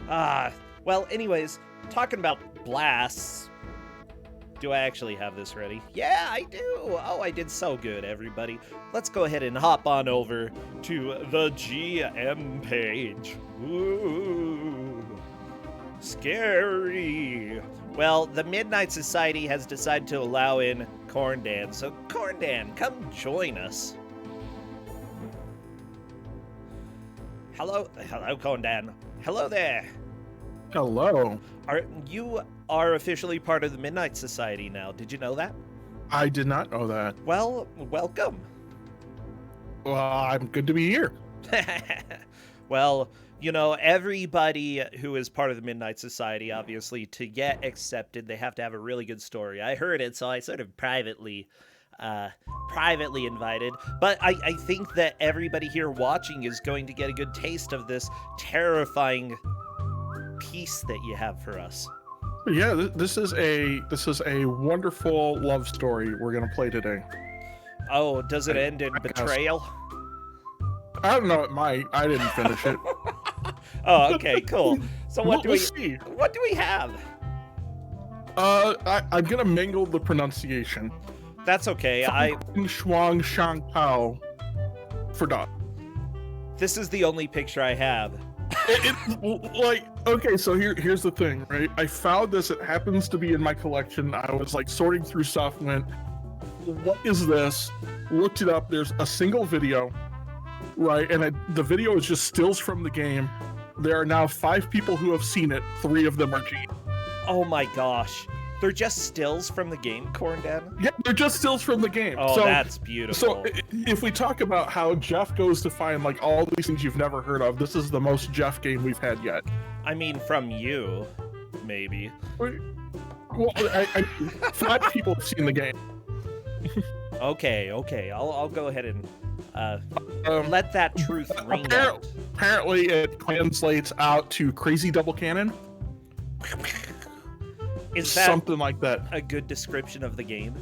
Well, anyways, talking about blasts. Do I actually have this ready? Yeah, I do. Oh, I did so good, everybody. Let's go ahead and hop on over to the GM page. Ooh, scary. Well, the Midnight Society has decided to allow in Corndan. So, Corndan, come join us. Hello, Corndan. Hello there. Hello. You are officially part of the Midnight Society now. Did you know that? I did not know that. Well, welcome. Well, I'm good to be here. Well, you know, everybody who is part of the Midnight Society, obviously, to get accepted, they have to have a really good story. I heard it, so I sort of privately invited. But I think that everybody here watching is going to get a good taste of this terrifying piece that you have for us. Yeah, this is a wonderful love story we're gonna play today. Oh, does it end in betrayal? I don't know. It might. I didn't finish it. Oh, okay, cool. So what we'll see. What do we have? I'm gonna mangle the pronunciation. That's okay.疯狂雙炮for dog. This is the only picture I have. Okay, so here's the thing, right? I found this. It happens to be in my collection. I was like sorting through stuff, went, what is this? Looked it up. There's a single video, right? And the video is just stills from the game. There are now 5 people who have seen it. 3 of them are G. Oh my gosh. They're just stills from the game, Corndan? Yeah, they're just stills from the game. Oh, so, that's beautiful. So if we talk about how Jeff goes to find like all these things you've never heard of, this is the most Jeff game we've had yet. I mean, from you, maybe. Well, 5 people have seen the game. Okay. I'll go ahead and let that truth ring out. Apparently, it translates out to crazy double cannon. Is that something like that? A good description of the game?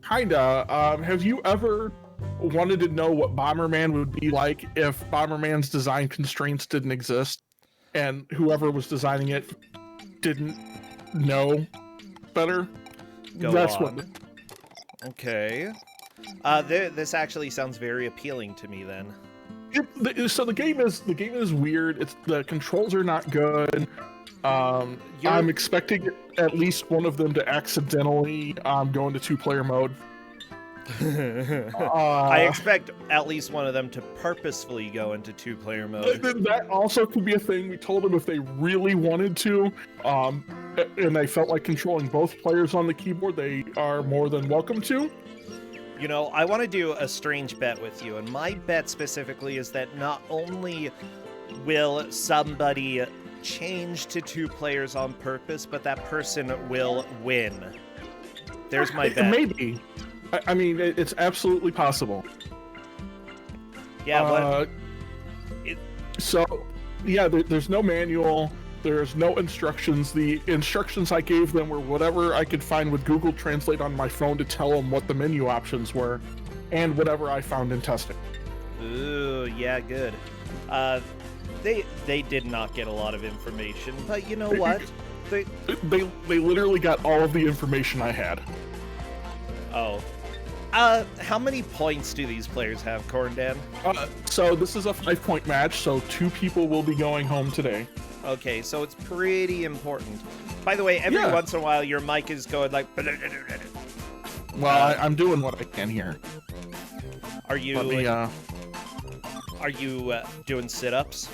Kinda. Have you ever wanted to know what Bomberman would be like if Bomberman's design constraints didn't exist, and whoever was designing it didn't know better? That's on. what. Okay. This actually sounds very appealing to me then. So the game is weird. The controls are not good. I'm expecting at least one of them to accidentally go into 2-player mode. I expect at least one of them to purposefully go into 2-player mode. That also could be a thing. We told them if they really wanted to, and they felt like controlling both players on the keyboard, they are more than welcome to. You know, I want to do a strange bet with you, and my bet specifically is that not only will somebody change to 2 players on purpose, but that person will win. There's my bet. Maybe. I mean, it's absolutely possible. Yeah, there's no manual. There's no instructions. The instructions I gave them were whatever I could find with Google Translate on my phone to tell them what the menu options were, and whatever I found in testing. Ooh, yeah, good. They did not get a lot of information, but you know what? They literally got all of the information I had. Oh. How many points do these players have, Corndan? So this is a 5-point match, so 2 people will be going home today. Okay, so it's pretty important. By the way, every once in a while, your mic is going like... Well, I'm doing what I can here. Are you... Are you doing sit-ups?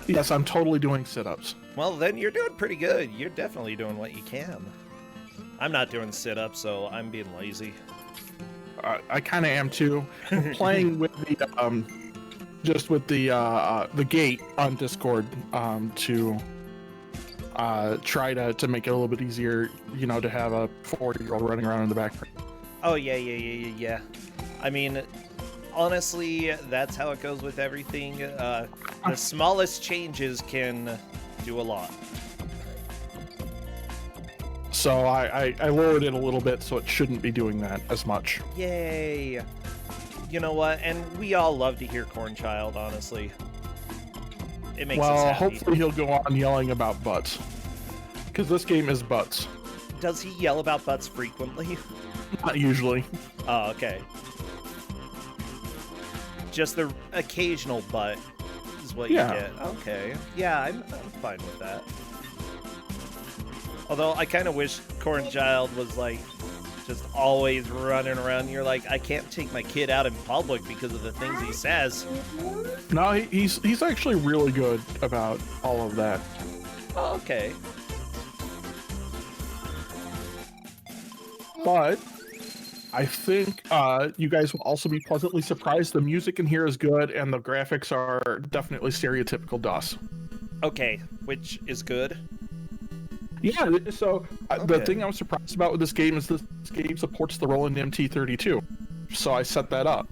Yes, I'm totally doing sit-ups. Well, then you're doing pretty good. You're definitely doing what you can. I'm not doing sit-ups, so I'm being lazy. I kind of am too. Playing with the just with the gate on Discord to try to make it a little bit easier, you know, to have a 40-year-old running around in the background. Oh yeah. I mean, honestly, that's how it goes with everything. The smallest changes can do a lot. So I lowered it a little bit, so it shouldn't be doing that as much. Yay! You know what? And we all love to hear Corn Child, honestly. It makes us Well, happy. hopefully he'll go on yelling about butts. Because this game is butts. Does he yell about butts frequently? Not usually. Oh, okay. Just the occasional butt is what you get. Okay. Yeah, I'm fine with that. Although I kind of wish Corn Child was like just always running around. You're like, I can't take my kid out in public because of the things he says. No, he's actually really good about all of that. Oh, okay. But I think you guys will also be pleasantly surprised. The music in here is good, and the graphics are definitely stereotypical DOS. Okay, which is good. Yeah, so the thing I was surprised about with this game is this game supports the Roland MT32. So I set that up.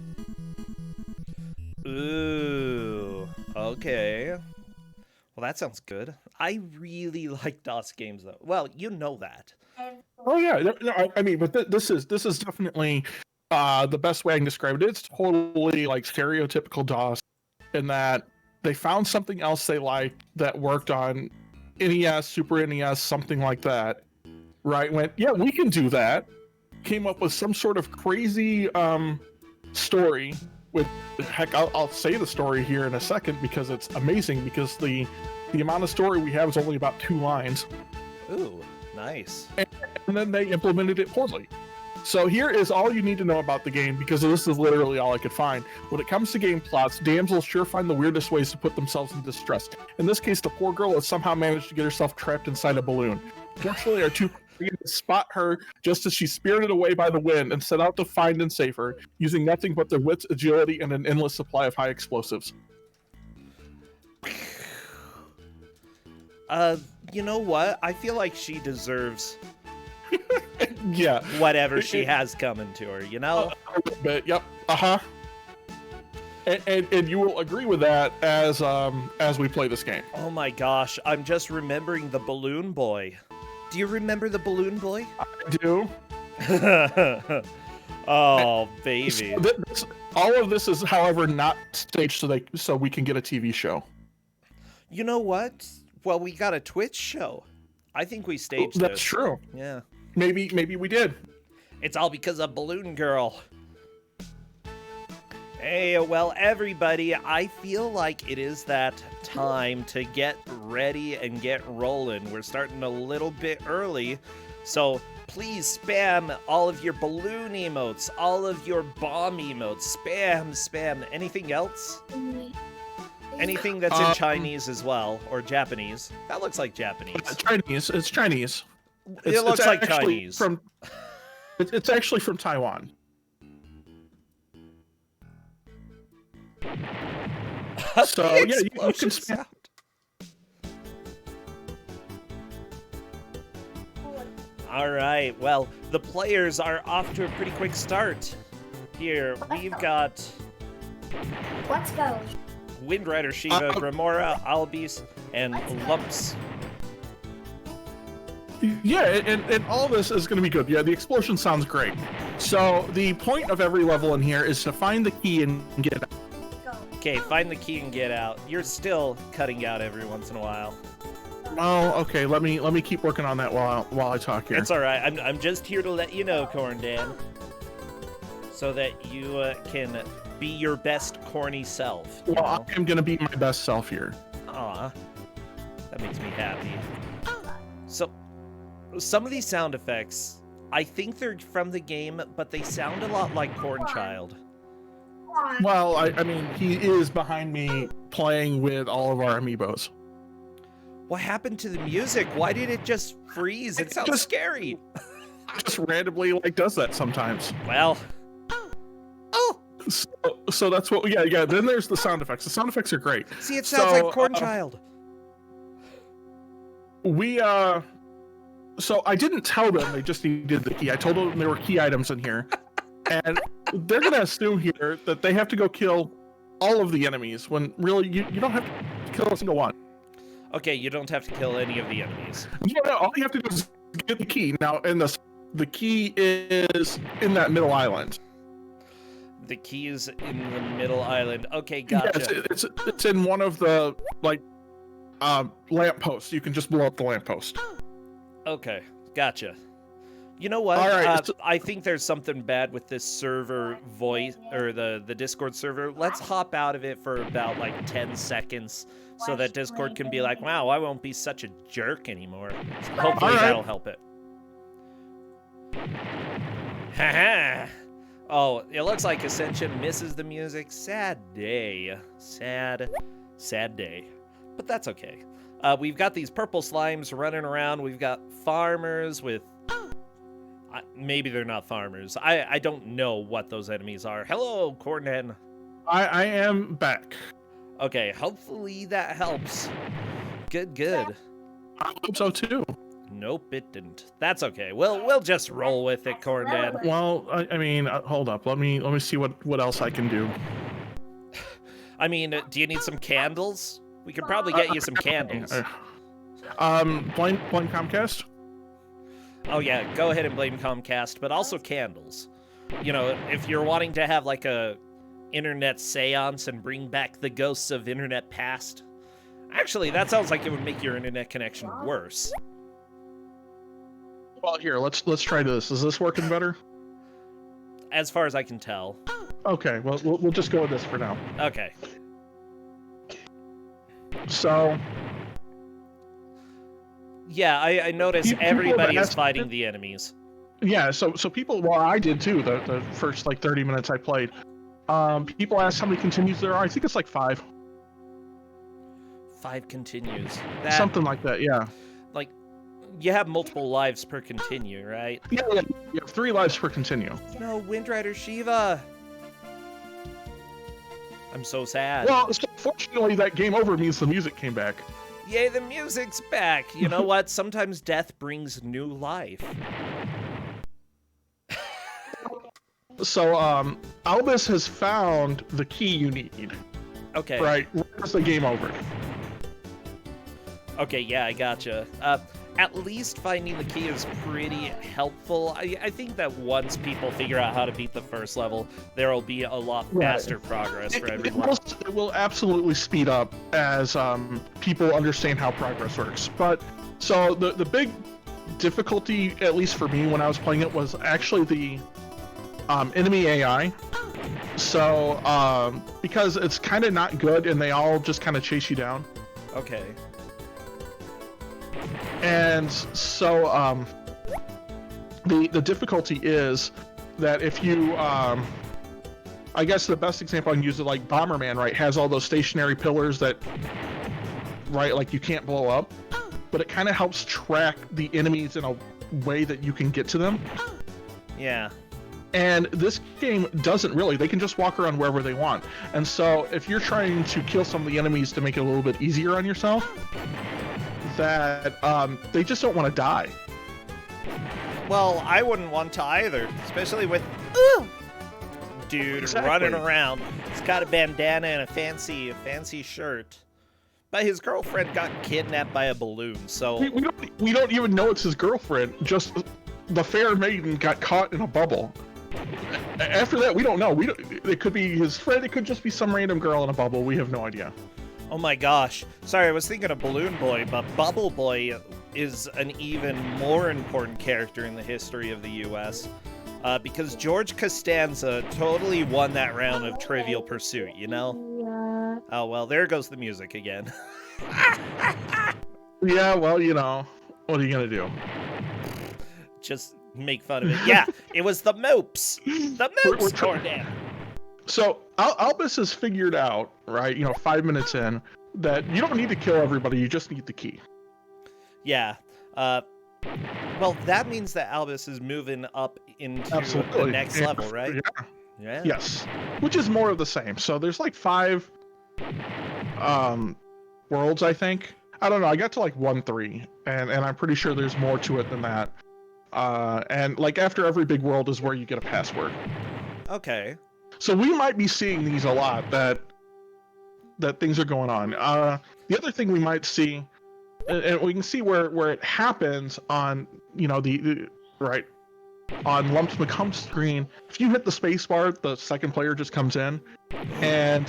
Ooh, okay. Well, that sounds good. I really like DOS games, though. Well, you know that. Oh yeah, no, I mean, but this is definitely the best way I can describe it. It's totally like stereotypical DOS in that they found something else they liked that worked on NES, Super NES, something like that. Right? Went, yeah, we can do that. Came up with some sort of crazy story. With heck, I'll say the story here in a second because it's amazing. Because the amount of story we have is only about 2 lines. Ooh, nice. And then they implemented it poorly. So here is all you need to know about the game, because this is literally all I could find. When it comes to game plots, damsels sure find the weirdest ways to put themselves in distress. In this case, the poor girl has somehow managed to get herself trapped inside a balloon. Fortunately, our two begin to spot her just as she's spirited away by the wind and set out to find and save her, using nothing but their wits, agility, and an endless supply of high explosives. You know what? I feel like she deserves Yeah. whatever she has coming to her, you know? A little bit, yep. Uh-huh. And you will agree with that as we play this game. Oh my gosh, I'm just remembering the Balloon Boy. Do you remember the Balloon Boy? I do. Oh, baby. All of this is, however, not staged so we can get a TV show. You know what? Well, we got a Twitch show. I think we staged That's this. true. Yeah. Maybe we did. It's all because of Balloon Girl. Hey, well, everybody, I feel like it is that time to get ready and get rolling. We're starting a little bit early, so please spam all of your balloon emotes, all of your bomb emotes. Spam. Anything else? Anything that's in Chinese as well, or Japanese. That looks like Japanese. Chinese. It's Chinese. It looks like actually Chinese. It's actually from Taiwan. So yeah, you can spam. All right. Well, the players are off to a pretty quick start. Here we've got. Let's go. Wind Rider Shiva, Grimora, Albis, and Lumps. Yeah, and all this is going to be good. Yeah, the explosion sounds great. So the point of every level in here is to find the key and get it. Okay, find the key and get out. You're still cutting out every once in a while. Oh, okay. Let me keep working on that while I talk here. It's all right. I'm just here to let you know, Corn Dan, so that you can be your best corny self. Well, I am going to be my best self here. Aw, that makes me happy. So, some of these sound effects, I think they're from the game, but they sound a lot like Corn Child. Well, I mean, he is behind me playing with all of our amiibos. What happened to the music? Why did it just freeze? It sounds scary. Just randomly does that sometimes. Well. So that's what. Yeah. Then there's the sound effects. The sound effects are great. See, it sounds like Corn Child. So I didn't tell them they just needed the key. I told them there were key items in here, and they're gonna assume here that they have to go kill all of the enemies when really you don't have to kill a single one. Okay, you don't have to kill any of the enemies. Yeah, all you have to do is get the key. Now, and the key is in that middle island. The key is in the middle island. Okay, gotcha. Yeah, it's in one of the lamppost. You can just blow up the lamppost. Okay, gotcha. You know what? All right, I think there's something bad with this server voice, or the Discord server. Let's hop out of it for about like 10 seconds so that Discord can be like, wow, I won't be such a jerk anymore. So hopefully that'll help it. Haha. Oh, it looks like Ascension misses the music. Sad day. Sad day. But that's okay. We've got these purple slimes running around. We've got farmers with... maybe they're not farmers. I don't know what those enemies are. Hello, Cornhead. I am back. Okay, hopefully that helps. Good. I hope so too. Nope, it didn't. That's okay. We'll just roll with it, Cornhead. Well, I mean, hold up. Let me see what else I can do. I mean, do you need some candles? We could probably get you some candles. Blame Comcast. Oh yeah, go ahead and blame Comcast, but also candles. You know, if you're wanting to have like a internet seance and bring back the ghosts of internet past. Actually, that sounds like it would make your internet connection worse. Well, here, let's try this. Is this working better? As far as I can tell. Okay, well, we'll just go with this for now. Okay. So... Yeah, I noticed everybody is fighting the enemies. Yeah, so people, well, I did too, the first, like, 30 minutes I played. People asked how many continues there are. I think it's like 5. 5 continues. Something like that, yeah. Like, you have multiple lives per continue, right? Yeah, you have 3 lives per continue. No, Wind Rider Shiva! I'm so sad. Well, fortunately, that game over means the music came back. Yay, the music's back! You know what? Sometimes death brings new life. So, Albus has found the key you need. Okay. Right, where's the game over? Okay, yeah, I gotcha. At least finding the key is pretty helpful. I think that once people figure out how to beat the first level, there will be a lot faster progress for everyone. It will absolutely speed up as people understand how progress works. But, so the big difficulty, at least for me when I was playing it, was actually the enemy AI. So, because it's kind of not good and they all just kind of chase you down. Okay. And so, the difficulty is that if you, I guess the best example I can use is like Bomberman, right, has all those stationary pillars that, right, like you can't blow up, but it kind of helps track the enemies in a way that you can get to them. Yeah. And this game doesn't really. They can just walk around wherever they want. And so if you're trying to kill some of the enemies to make it a little bit easier on yourself, that they just don't want to die. Well, I wouldn't want to either, especially with dude running around. He's got a bandana and a fancy shirt. But his girlfriend got kidnapped by a balloon, so we don't even know it's his girlfriend. Just the fair maiden got caught in a bubble. After that, we don't know. It could be his friend. It could just be some random girl in a bubble. We have no idea. Oh my gosh. Sorry, I was thinking of Balloon Boy, but Bubble Boy is an even more important character in the history of the U.S. Because George Costanza totally won that round of Trivial Pursuit, you know? Yeah. Oh, well, there goes the music again. Yeah, well, you know, what are you going to do? Just make fun of it. Yeah, it was the Moops. The Moops, Cordan. So Albus has figured out, right, 5 minutes in, that you don't need to kill everybody, you just need the key. Yeah. Well, that means that Albus is moving up into Absolutely. The next level, right? Yeah. Yes. Which is more of the same. So there's like 5 worlds, I think. I don't know, I got to like 1-3, and I'm pretty sure there's more to it than that. And like after every big world is where you get a password. Okay. So we might be seeing these a lot, that things are going on. The other thing we might see, and we can see where it happens on, the right, on Lumps McCum's screen. If you hit the space bar, the second player just comes in, and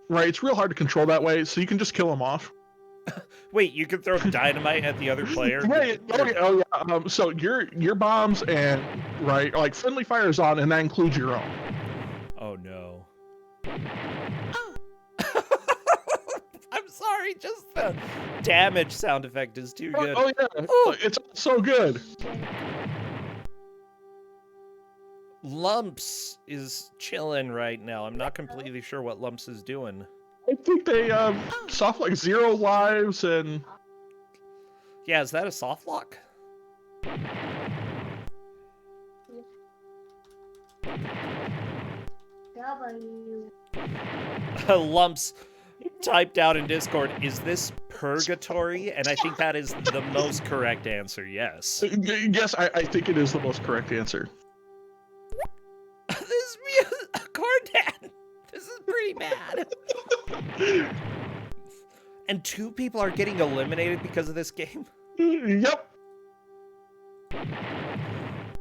right? It's real hard to control that way, so you can just kill them off. Wait, you can throw dynamite at the other player? Right. Oh yeah. So your bombs and right, like friendly fire is on, and that includes your own. Oh no. I'm sorry, just the damage sound effect is too good. Oh yeah. Ooh. It's so good. Lumps is chilling right now. I'm not completely sure what Lumps is doing. I think they soft like 0 lives and. Yeah, is that a soft lock? Lumps typed out in Discord, is this purgatory? And I think that is the most correct answer, yes. Yes, I think it is the most correct answer. This is me, Cordan. This is pretty bad. And 2 people are getting eliminated because of this game? Yep.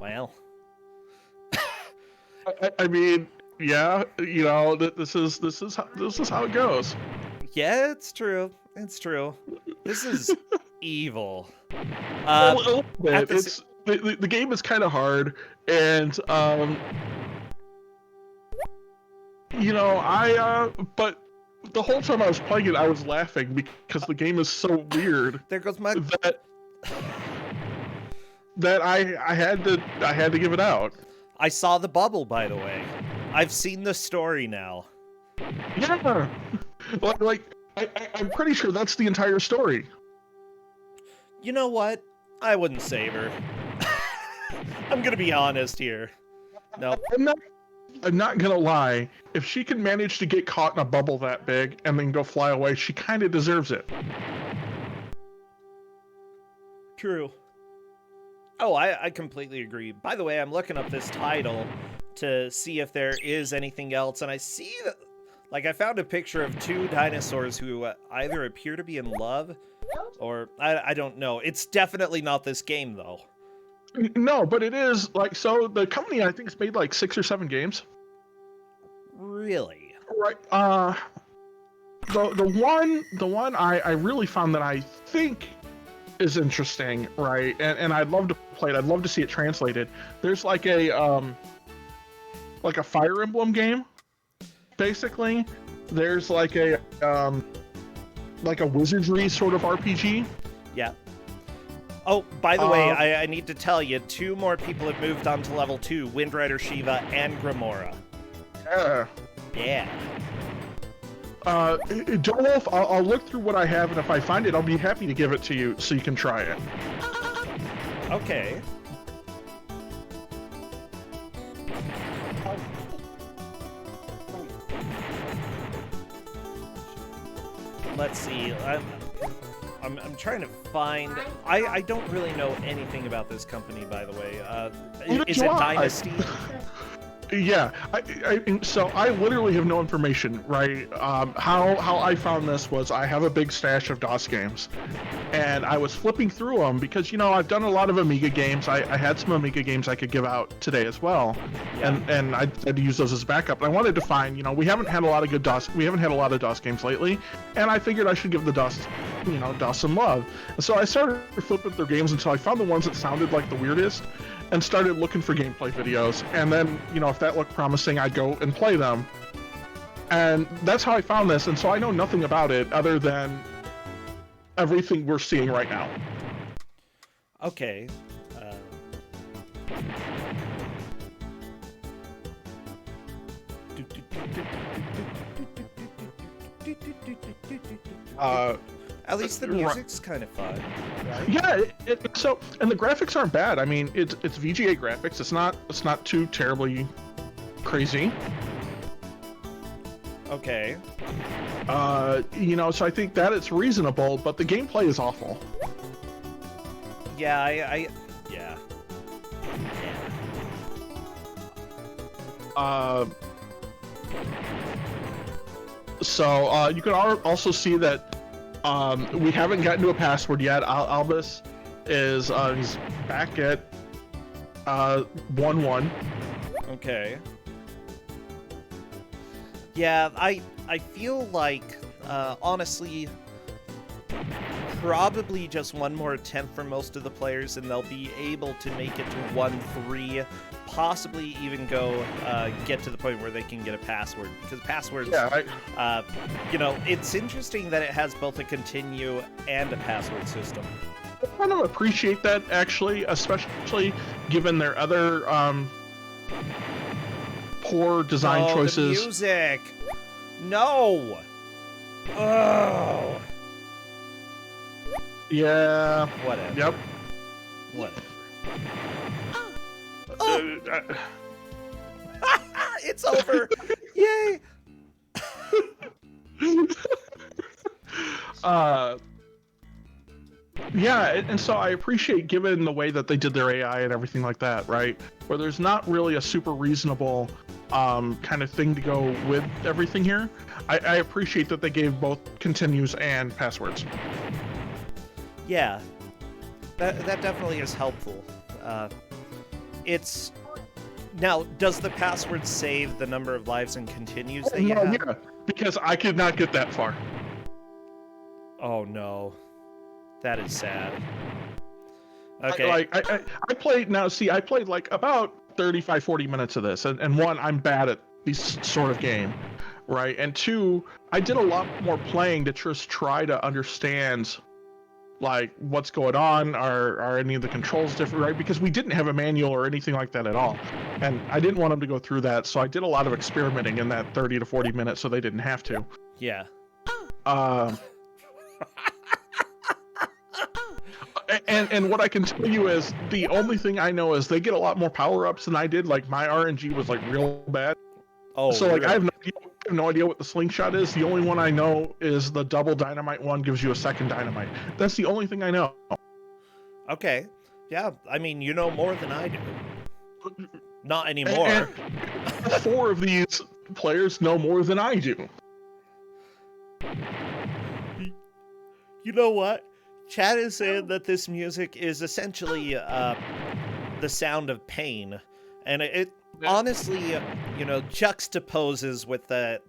Well. I mean, yeah, you know, this is how it goes. Yeah, it's true. It's true. This is evil. A little bit. It's the game is kind of hard, and you know, but the whole time I was playing it, I was laughing because the game is so weird. There goes my that I had to give it out. I saw the bubble, by the way. I've seen the story now. Yeah, I'm pretty sure that's the entire story. You know what? I wouldn't save her. I'm gonna be honest here. No. I'm not gonna lie. If she can manage to get caught in a bubble that big and then go fly away, she kind of deserves it. True. Oh, I completely agree. By the way, I'm looking up this title to see if there is anything else, and I see that, like, I found a picture of 2 dinosaurs who either appear to be in love, or I don't know. It's definitely not this game, though. No, but it is, like, so the company, I think, has made like 6 or 7 games. Really? Right. The one I really found that I think is interesting, right? And I'd love to play it. I'd love to see it translated. There's like a Fire Emblem game. Basically, there's like a wizardry sort of RPG. Yeah. Oh, by the way, I need to tell you, 2 more people have moved on to level 2, Wind Rider Shiva and Grimora. Yeah. Yeah. Jololf, I'll look through what I have, and if I find it, I'll be happy to give it to you so you can try it. Okay. Let's see. I'm trying to find. I don't really know anything about this company, by the way. Is it Dynasty? Yeah, so I literally have no information, right? How I found this was I have a big stash of DOS games, and I was flipping through them because, you know, I've done a lot of Amiga games. I had some Amiga games I could give out today as well, yeah. and I had to use those as backup. And I wanted to find, you know, we haven't had a lot of DOS games lately, and I figured I should give the DOS some love. And so I started flipping through games until I found the ones that sounded like the weirdest, and started looking for gameplay videos. And then, you know, if that looked promising, I'd go and play them. And that's how I found this. And so I know nothing about it other than everything we're seeing right now. Okay. At least the music's kind of fun, right? Yeah, so, and the graphics aren't bad. I mean, it's VGA graphics. It's not too terribly crazy. Okay. You know, so I think that it's reasonable, but the gameplay is awful. Yeah, yeah. So you can also see that we haven't gotten to a password yet. Albus is he's back at 1-1. Okay. Yeah, I feel like, honestly, probably just one more attempt for most of the players, and they'll be able to make it to 1-3, possibly even go get to the point where they can get a password, because passwords, you know, it's interesting that it has both a continue and a password system. I kind of appreciate that, actually, especially given their other poor design choices. The music! No! Oh! Yeah. Whatever. Yep. Whatever. Oh. It's over! Yay! Yeah, and so I appreciate, given the way that they did their AI and everything like that, right? Where there's not really a super reasonable kind of thing to go with everything here. I appreciate that they gave both continues and passwords. Yeah, that definitely is helpful. It's now, does the password save the number of lives and continues that you have? Yeah, because I could not get that far. Oh no, that is sad. Okay. I played, now see, I played like about 35-40 minutes of this, and one, I'm bad at these sort of game, right? And two, I did a lot more playing to just try to understand like what's going on. Are any of the controls different, right? Because we didn't have a manual or anything like that at all, and I didn't want them to go through that, so I did a lot of experimenting in that 30 to 40 minutes, so they didn't have to. Yeah. And what I can tell you is, the only thing I know is they get a lot more power-ups than I did. Like, my RNG was like real bad. Oh, so like really? I have no idea what the slingshot is. The only one I know is the double dynamite one gives you a second dynamite. That's the only thing I know. Okay. Yeah, I mean, you know more than I do. Not anymore. And 4 of these players know more than I do. You know what? Chad is saying that this music is essentially the sound of pain, and it honestly, you know, juxtaposes with the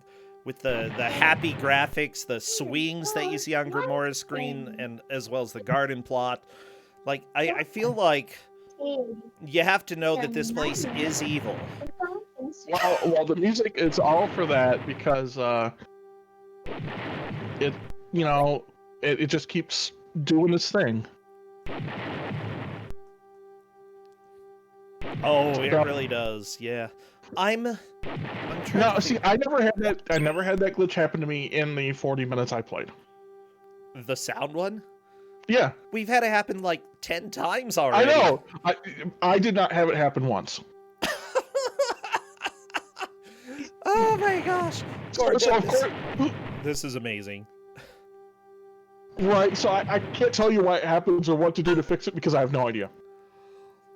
happy graphics, the swings that you see on Grimora's screen, and as well as the garden plot. Like, I feel like you have to know that this place is evil. Well, the music is all for that, because it, you know, it just keeps doing this thing. Oh, it really does. Yeah. I'm trying No, to see, I never had that glitch happen to me in the 40 minutes I played. The sound one? Yeah. We've had it happen like 10 times already. I know. I did not have it happen once. Oh my gosh. So of course, this is amazing. Right, so I can't tell you why it happens or what to do to fix it, because I have no idea.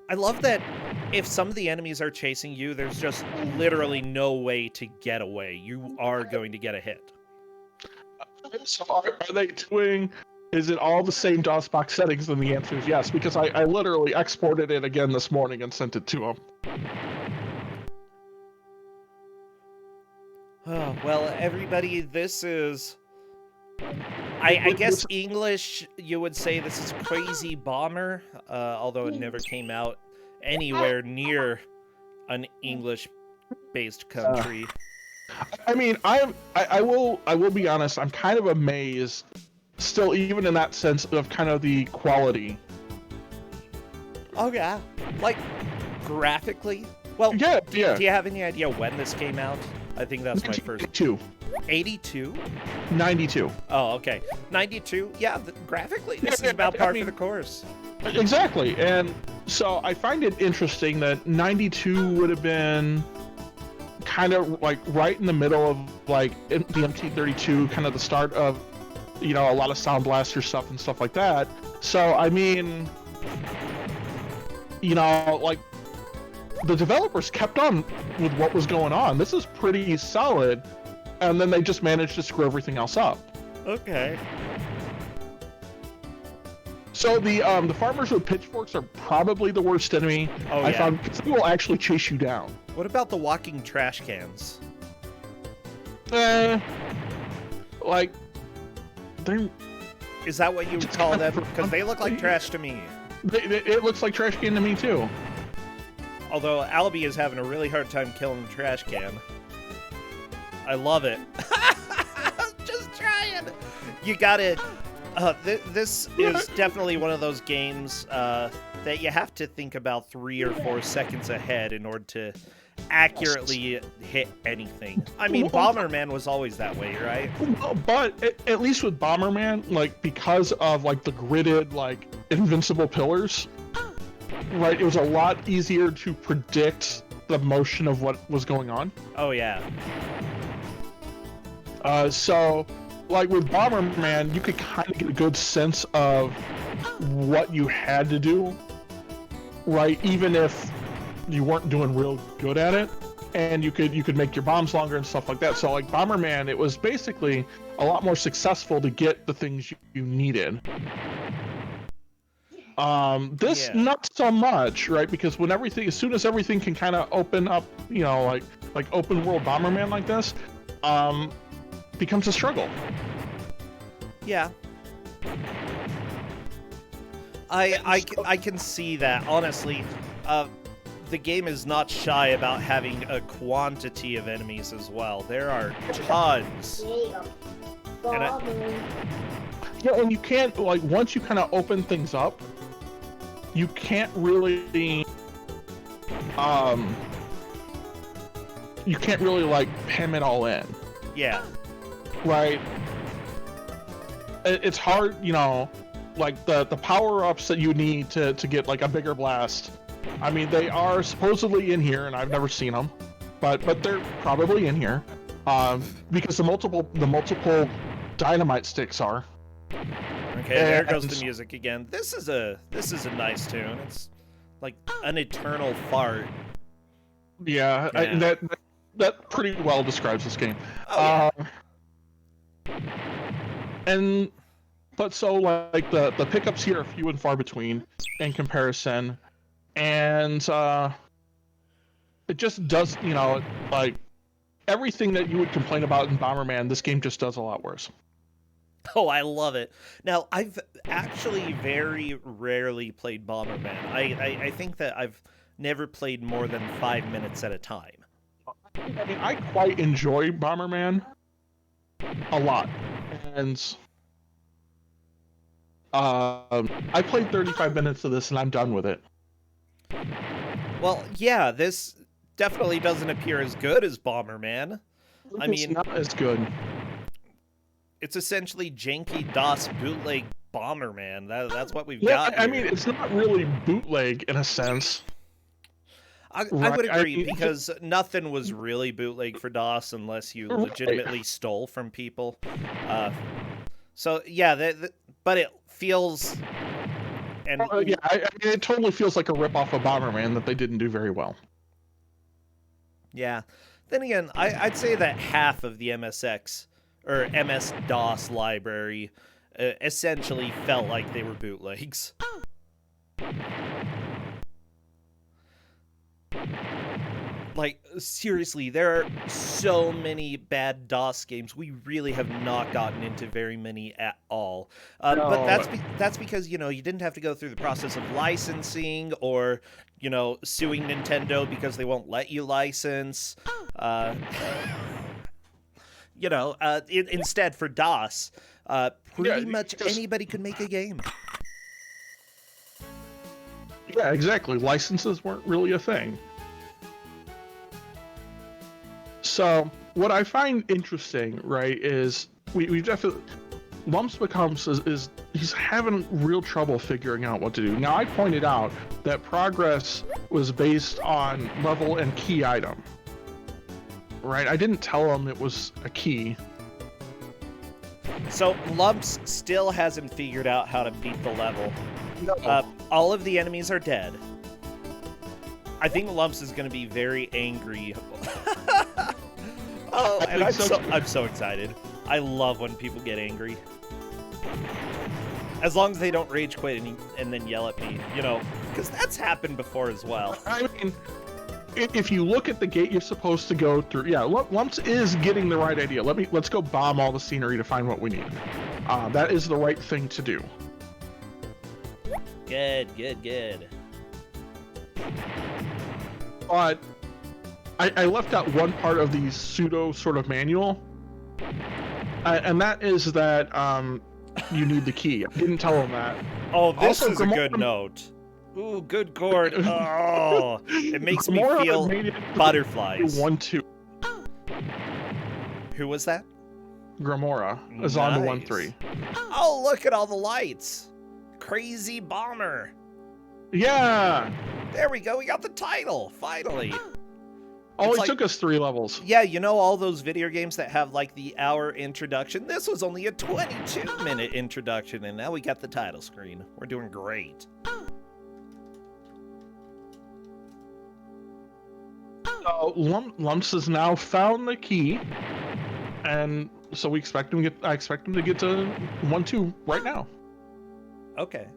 I love that if some of the enemies are chasing you, there's just literally no way to get away. You are going to get a hit. So are they doing... Is it all the same DOSBox settings? And the answer is yes, because I literally exported it again this morning and sent it to them. Oh, well, everybody, this is... I guess English, you would say this is Crazy Bomber, although it never came out anywhere near an English-based country. I mean, I will be honest, I'm kind of amazed, still, even in that sense of kind of the quality. Oh, yeah. Like, graphically? Well, yeah. Do you have any idea when this came out? I think that's my first... 82? 92. Oh, okay. 92? Yeah, graphically, this is about par for the course. Exactly, and so I find it interesting that 92 would have been kind of like right in the middle of like the MT32, kind of the start of, you know, a lot of Sound Blaster stuff and stuff like that. So, I mean, you know, like, the developers kept on with what was going on. This is pretty solid, and then they just managed to screw everything else up. Okay. So the farmers with pitchforks are probably the worst enemy. Oh, I yeah. found, because they will actually chase you down. What about the walking trash cans? Like, they're... Is that what you would call them? Because they look like trash to me. It looks like trash can to me, too. Although Albie is having a really hard time killing the trash can. I love it. Just trying. You gotta... this is definitely one of those games that you have to think about 3 or 4 seconds ahead in order to accurately hit anything. I mean, Bomberman was always that way, right? But at least with Bomberman, like, because of, like, the gridded, like, invincible pillars, right, it was a lot easier to predict the motion of what was going on. Oh, yeah. So, like, with Bomberman, you could kind of get a good sense of what you had to do, right, even if you weren't doing real good at it, and you could make your bombs longer and stuff like that. So, like, Bomberman, it was basically a lot more successful to get the things you needed. This not so much, right? Because when as soon as everything can kind of open up, you know, like open world Bomberman like this, becomes a struggle. Yeah. I can see that, honestly. The game is not shy about having a quantity of enemies as well. There are tons. And you can't, like, once you kind of open things up, you can't really, like, hem it all in. Yeah. Right? It's hard, you know, like, the power-ups that you need to get, like, a bigger blast. I mean, they are supposedly in here, and I've never seen them, but they're probably in here, because the multiple dynamite sticks are. Okay, there goes the music again. This is a nice tune. It's like an eternal fart. Yeah, Yeah. That pretty well describes this game. Oh, yeah. But so, like, the pickups here are few and far between in comparison. And it just does, you know, like, everything that you would complain about in Bomberman, this game just does a lot worse. Oh, I love it. Now, I've actually very rarely played Bomberman. I think that I've never played more than 5 minutes at a time. I mean, I quite enjoy Bomberman a lot. And I played 35 minutes of this and I'm done with it. Well, yeah, this definitely doesn't appear as good as Bomberman. I mean, it's not as good. It's essentially janky DOS bootleg Bomberman. That's what we've Yeah, got. I mean, it's not really bootleg in a sense. I would agree, because nothing was really bootleg for DOS unless you legitimately stole from people. So yeah, but it feels. And yeah, I mean, it totally feels like a ripoff of Bomberman that they didn't do very well. Yeah. Then again, I'd say that half of the MSX or MS-DOS library essentially felt like they were bootlegs. Like, seriously, there are so many bad DOS games. We really have not gotten into very many at all. No. But that's because, you know, you didn't have to go through the process of licensing or, you know, suing Nintendo because they won't let you license. You know, instead for DOS, pretty much anybody could make a game. Yeah, exactly. Licenses weren't really a thing. So what I find interesting, right, is we definitely Lumps becomes is he's having real trouble figuring out what to do. Now I pointed out that progress was based on level and key item. Right? I didn't tell him it was a key. So Lumps still hasn't figured out how to beat the level. No. All of the enemies are dead. I think Lumps is going to be very angry. Oh, and I'm so excited. I love when people get angry. As long as they don't rage quit and then yell at me, you know, because that's happened before as well. I mean, if you look at the gate you're supposed to go through, yeah, Lumps is getting the right idea. Let's go bomb all the scenery to find what we need. That is the right thing to do. Good. But I left out one part of the pseudo sort of manual, and that is that you need the key. I didn't tell them that. Oh, this Also, is a good note. Ooh, good chord. Oh, it makes me feel butterflies. 1-2. Who was that? Gramora is on the 1-3. Oh, look at all the lights. Crazy Bomber. Yeah. There we go. We got the title, finally. Only took us 3 levels. Yeah, you know all those video games that have like the hour introduction? This was only a 22-minute introduction, and now we got the title screen. We're doing great. Lumps has now found the key, and so we expect him to get. I expect him to get to 1-2 right now. Okay.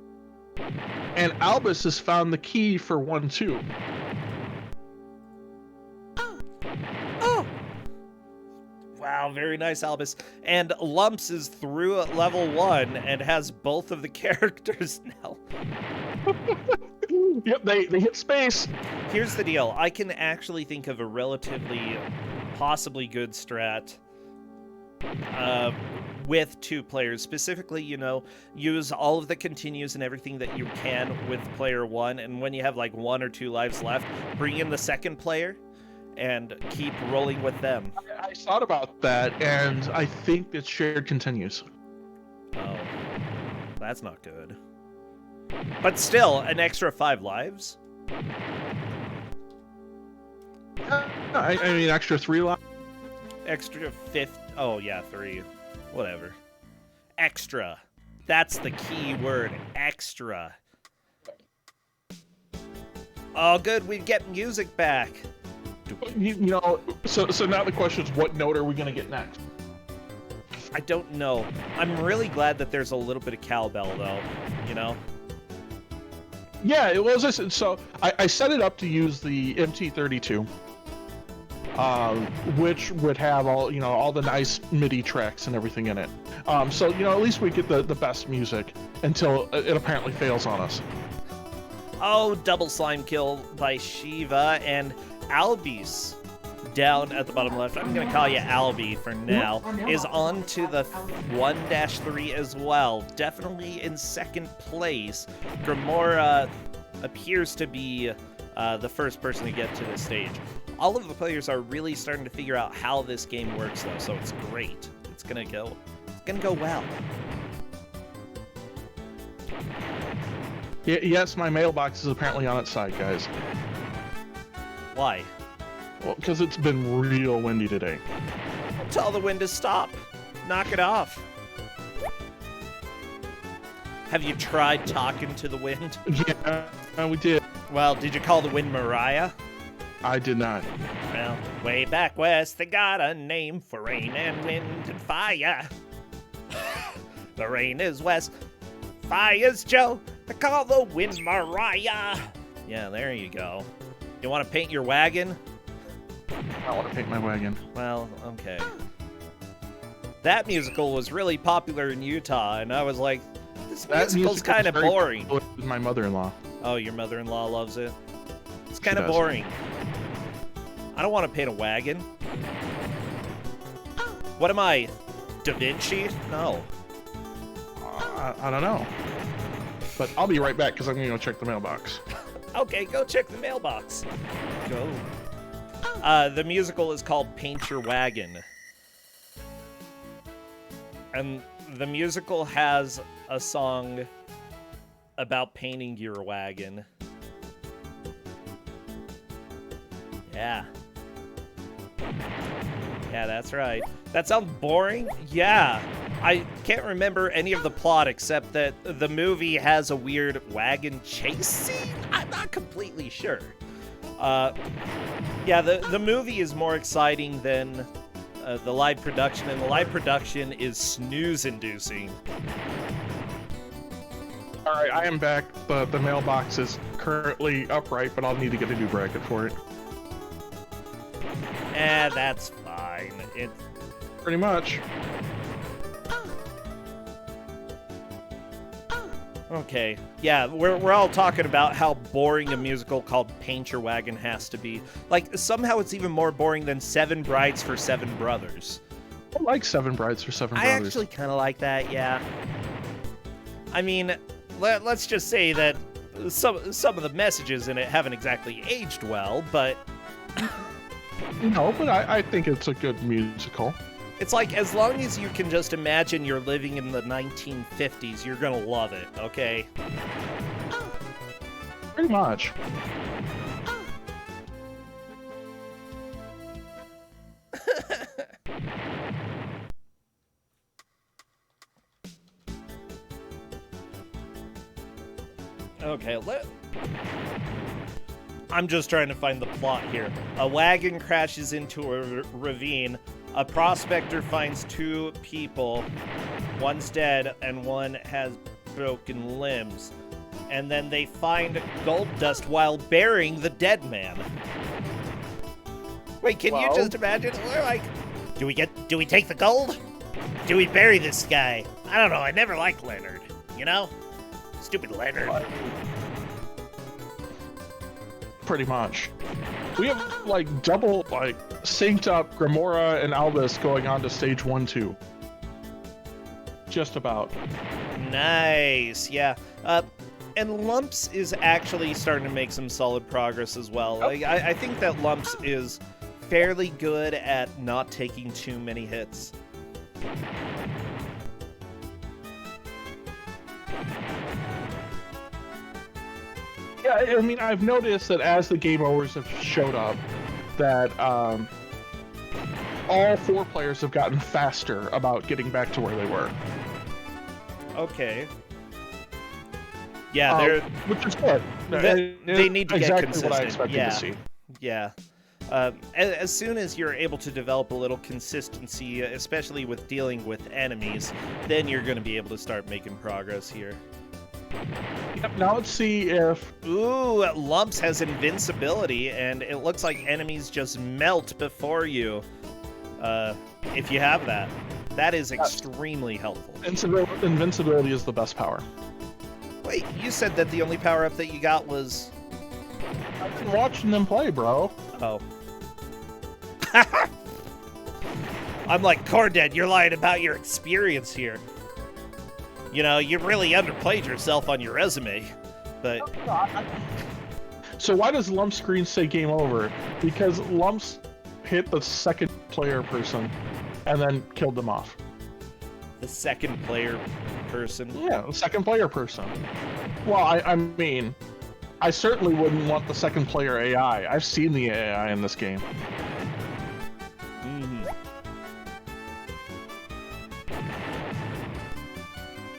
And Albus has found the key for 1-2. Oh! Wow, very nice, Albus. And Lumps is through at level 1 and has both of the characters now. Yep, they hit space. Here's the deal. I can actually think of a relatively, possibly good strat with 2 players. Specifically, you know, use all of the continues and everything that you can with player 1, and when you have like 1 or 2 lives left, bring in the second player and keep rolling with them. I thought about that, and I think it's shared continues. Oh, that's not good. But still, an extra 5 lives? I mean, extra 3 lives. Extra 5. Oh, yeah, 3. Whatever. Extra. That's the key word. Extra. Oh, good. We get music back. You know, so now the question is, what note are we going to get next? I don't know. I'm really glad that there's a little bit of cowbell, though. You know? Yeah, it was. So I set it up to use the MT32, which would have all the nice MIDI tracks and everything in it. So at least we get the best music until it apparently fails on us. Oh, double slime kill by Shiva, and Albis down at the bottom left. I'm going to call you Albie for now. Is on to the 1-3 as well. Definitely in second place. Gramora appears to be the first person to get to this stage. All of the players are really starting to figure out how this game works, though, so it's great. It's gonna go well. Yes, my mailbox is apparently on its side, guys. Why? Well, because it's been real windy today. Tell the wind to stop. Knock it off. Have you tried talking to the wind? Yeah, we did. Well, did you call the wind Mariah? I did not. Well, way back west, they got a name for rain and wind and fire. The rain is west, fire's Joe. They call the wind Mariah. Yeah, there you go. You want to paint your wagon? I want to paint my wagon. Well, okay. That musical was really popular in Utah, and I was like, this musical's kind of boring. My mother-in-law. Oh, your mother-in-law loves it? It's kind of boring. I don't want to paint a wagon. What am I, Da Vinci? No. I don't know. But I'll be right back because I'm going to go check the mailbox. Okay, go check the mailbox. Go. The musical is called Paint Your Wagon. And the musical has a song about painting your wagon. Yeah. Yeah, that's right. That sounds boring? Yeah. I can't remember any of the plot except that the movie has a weird wagon chase scene? I'm not completely sure. Yeah, the movie is more exciting than the live production, and the live production is snooze-inducing. All right, I am back. The mailbox is currently upright, but I'll need to get a new bracket for it. That's fine. Pretty much. Okay, yeah, we're all talking about how boring a musical called Paint Your Wagon has to be. Like, somehow it's even more boring than Seven Brides for Seven Brothers. I like Seven Brides for Seven Brothers. I actually kind of like that, yeah. I mean, let's just say that some of the messages in it haven't exactly aged well, but... No, but I think it's a good musical. It's like, as long as you can just imagine you're living in the 1950s, you're gonna love it, okay? Pretty much. Okay, I'm just trying to find the plot here. A wagon crashes into a ravine. A prospector finds two people. One's dead and one has broken limbs. And then they find gold dust while burying the dead man. Wait, can you just imagine? We're like, do we take the gold? Do we bury this guy? I don't know, I never liked Leonard, you know? Stupid Leonard. Pretty much. We have like double synced up Gamora and Albus going on to stage 1-2. Just about. Nice, yeah. And Lumps is actually starting to make some solid progress as well. Like, I think that Lumps is fairly good at not taking too many hits. Yeah, I mean, I've noticed that as the game overs have showed up, that all four players have gotten faster about getting back to where they were. Okay. Yeah, they're which is good. They need to exactly get consistent. What I expected to see. Yeah. As soon as you're able to develop a little consistency, especially with dealing with enemies, then you're going to be able to start making progress here. Yep, now let's see if... Ooh, Lumps has invincibility, and it looks like enemies just melt before you. If you have that. That is extremely helpful. Invincibility is the best power. Wait, you said that the only power-up that you got was... I've been watching them play, bro. Oh. I'm like, Corded, you're lying about your experience here. You know, you really underplayed yourself on your resume, but... So why does Lumps screen say game over? Because Lumps hit the second player person and then killed them off. The second player person? Yeah, the second player person. Well, I mean, I certainly wouldn't want the second player AI. I've seen the AI in this game.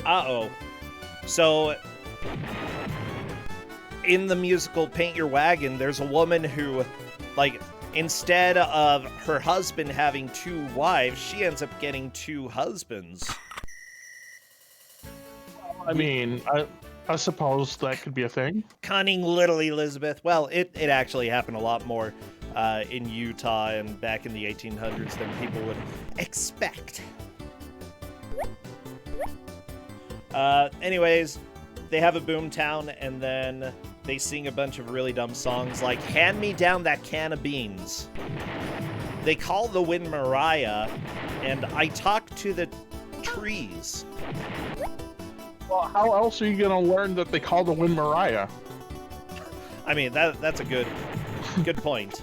Uh-oh. So, in the musical Paint Your Wagon, there's a woman who, like, instead of her husband having two wives, she ends up getting two husbands. I mean, I suppose that could be a thing. Cunning little Elizabeth. Well, it actually happened a lot more in Utah and back in the 1800s than people would expect. Anyways, they have a boomtown, and then they sing a bunch of really dumb songs like Hand Me Down That Can of Beans. They call the wind Mariah, and I talk to the trees. Well, how else are you going to learn that they call the wind Mariah? I mean, that's a good point.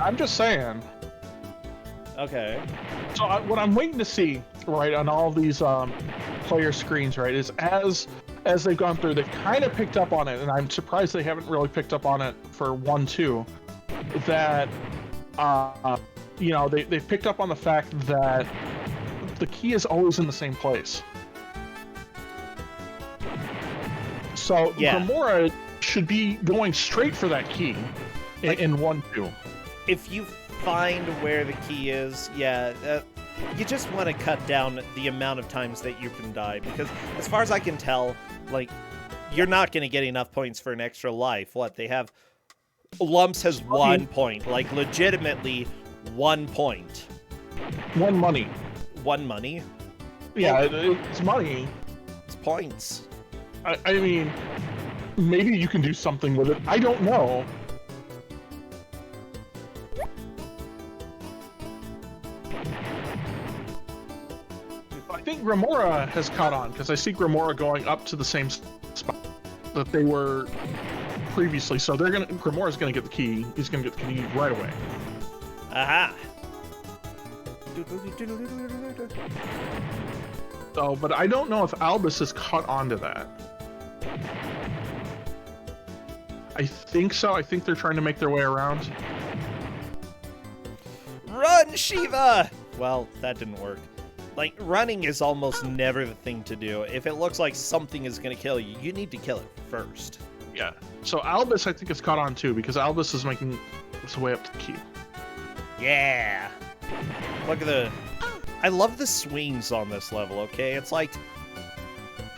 I'm just saying. Okay. So what I'm waiting to see, right, on all these player screens, right, is as they've gone through, they've kind of picked up on it, and I'm surprised they haven't really picked up on it for 1-2, that, you know, they've picked up on the fact that the key is always in the same place. So yeah. Gamora should be going straight for that key in 1-2. If you find where the key is, yeah, you just want to cut down the amount of times that you can die, because as far as I can tell, Like, you're not going to get enough points for an extra life. What, they have... Lumps has 1 point. Like, legitimately 1 point. 1 money. 1 money? Yeah, it's money. It's points. I mean, maybe you can do something with it. I don't know. I think Grimora has caught on, because I see Grimora going up to the same spot that they were previously. So Grimora's gonna get the key. He's gonna get the key right away. Aha! So, but I don't know if Albus has caught on to that. I think so. I think they're trying to make their way around. Run, Shiva! Well, that didn't work. Like, running is almost never the thing to do. If it looks like something is going to kill you, you need to kill it first. Yeah. So Albus, I think, is caught on too, because Albus is making his way up to the key. Yeah! Look at the... I love the swings on this level, okay? It's like...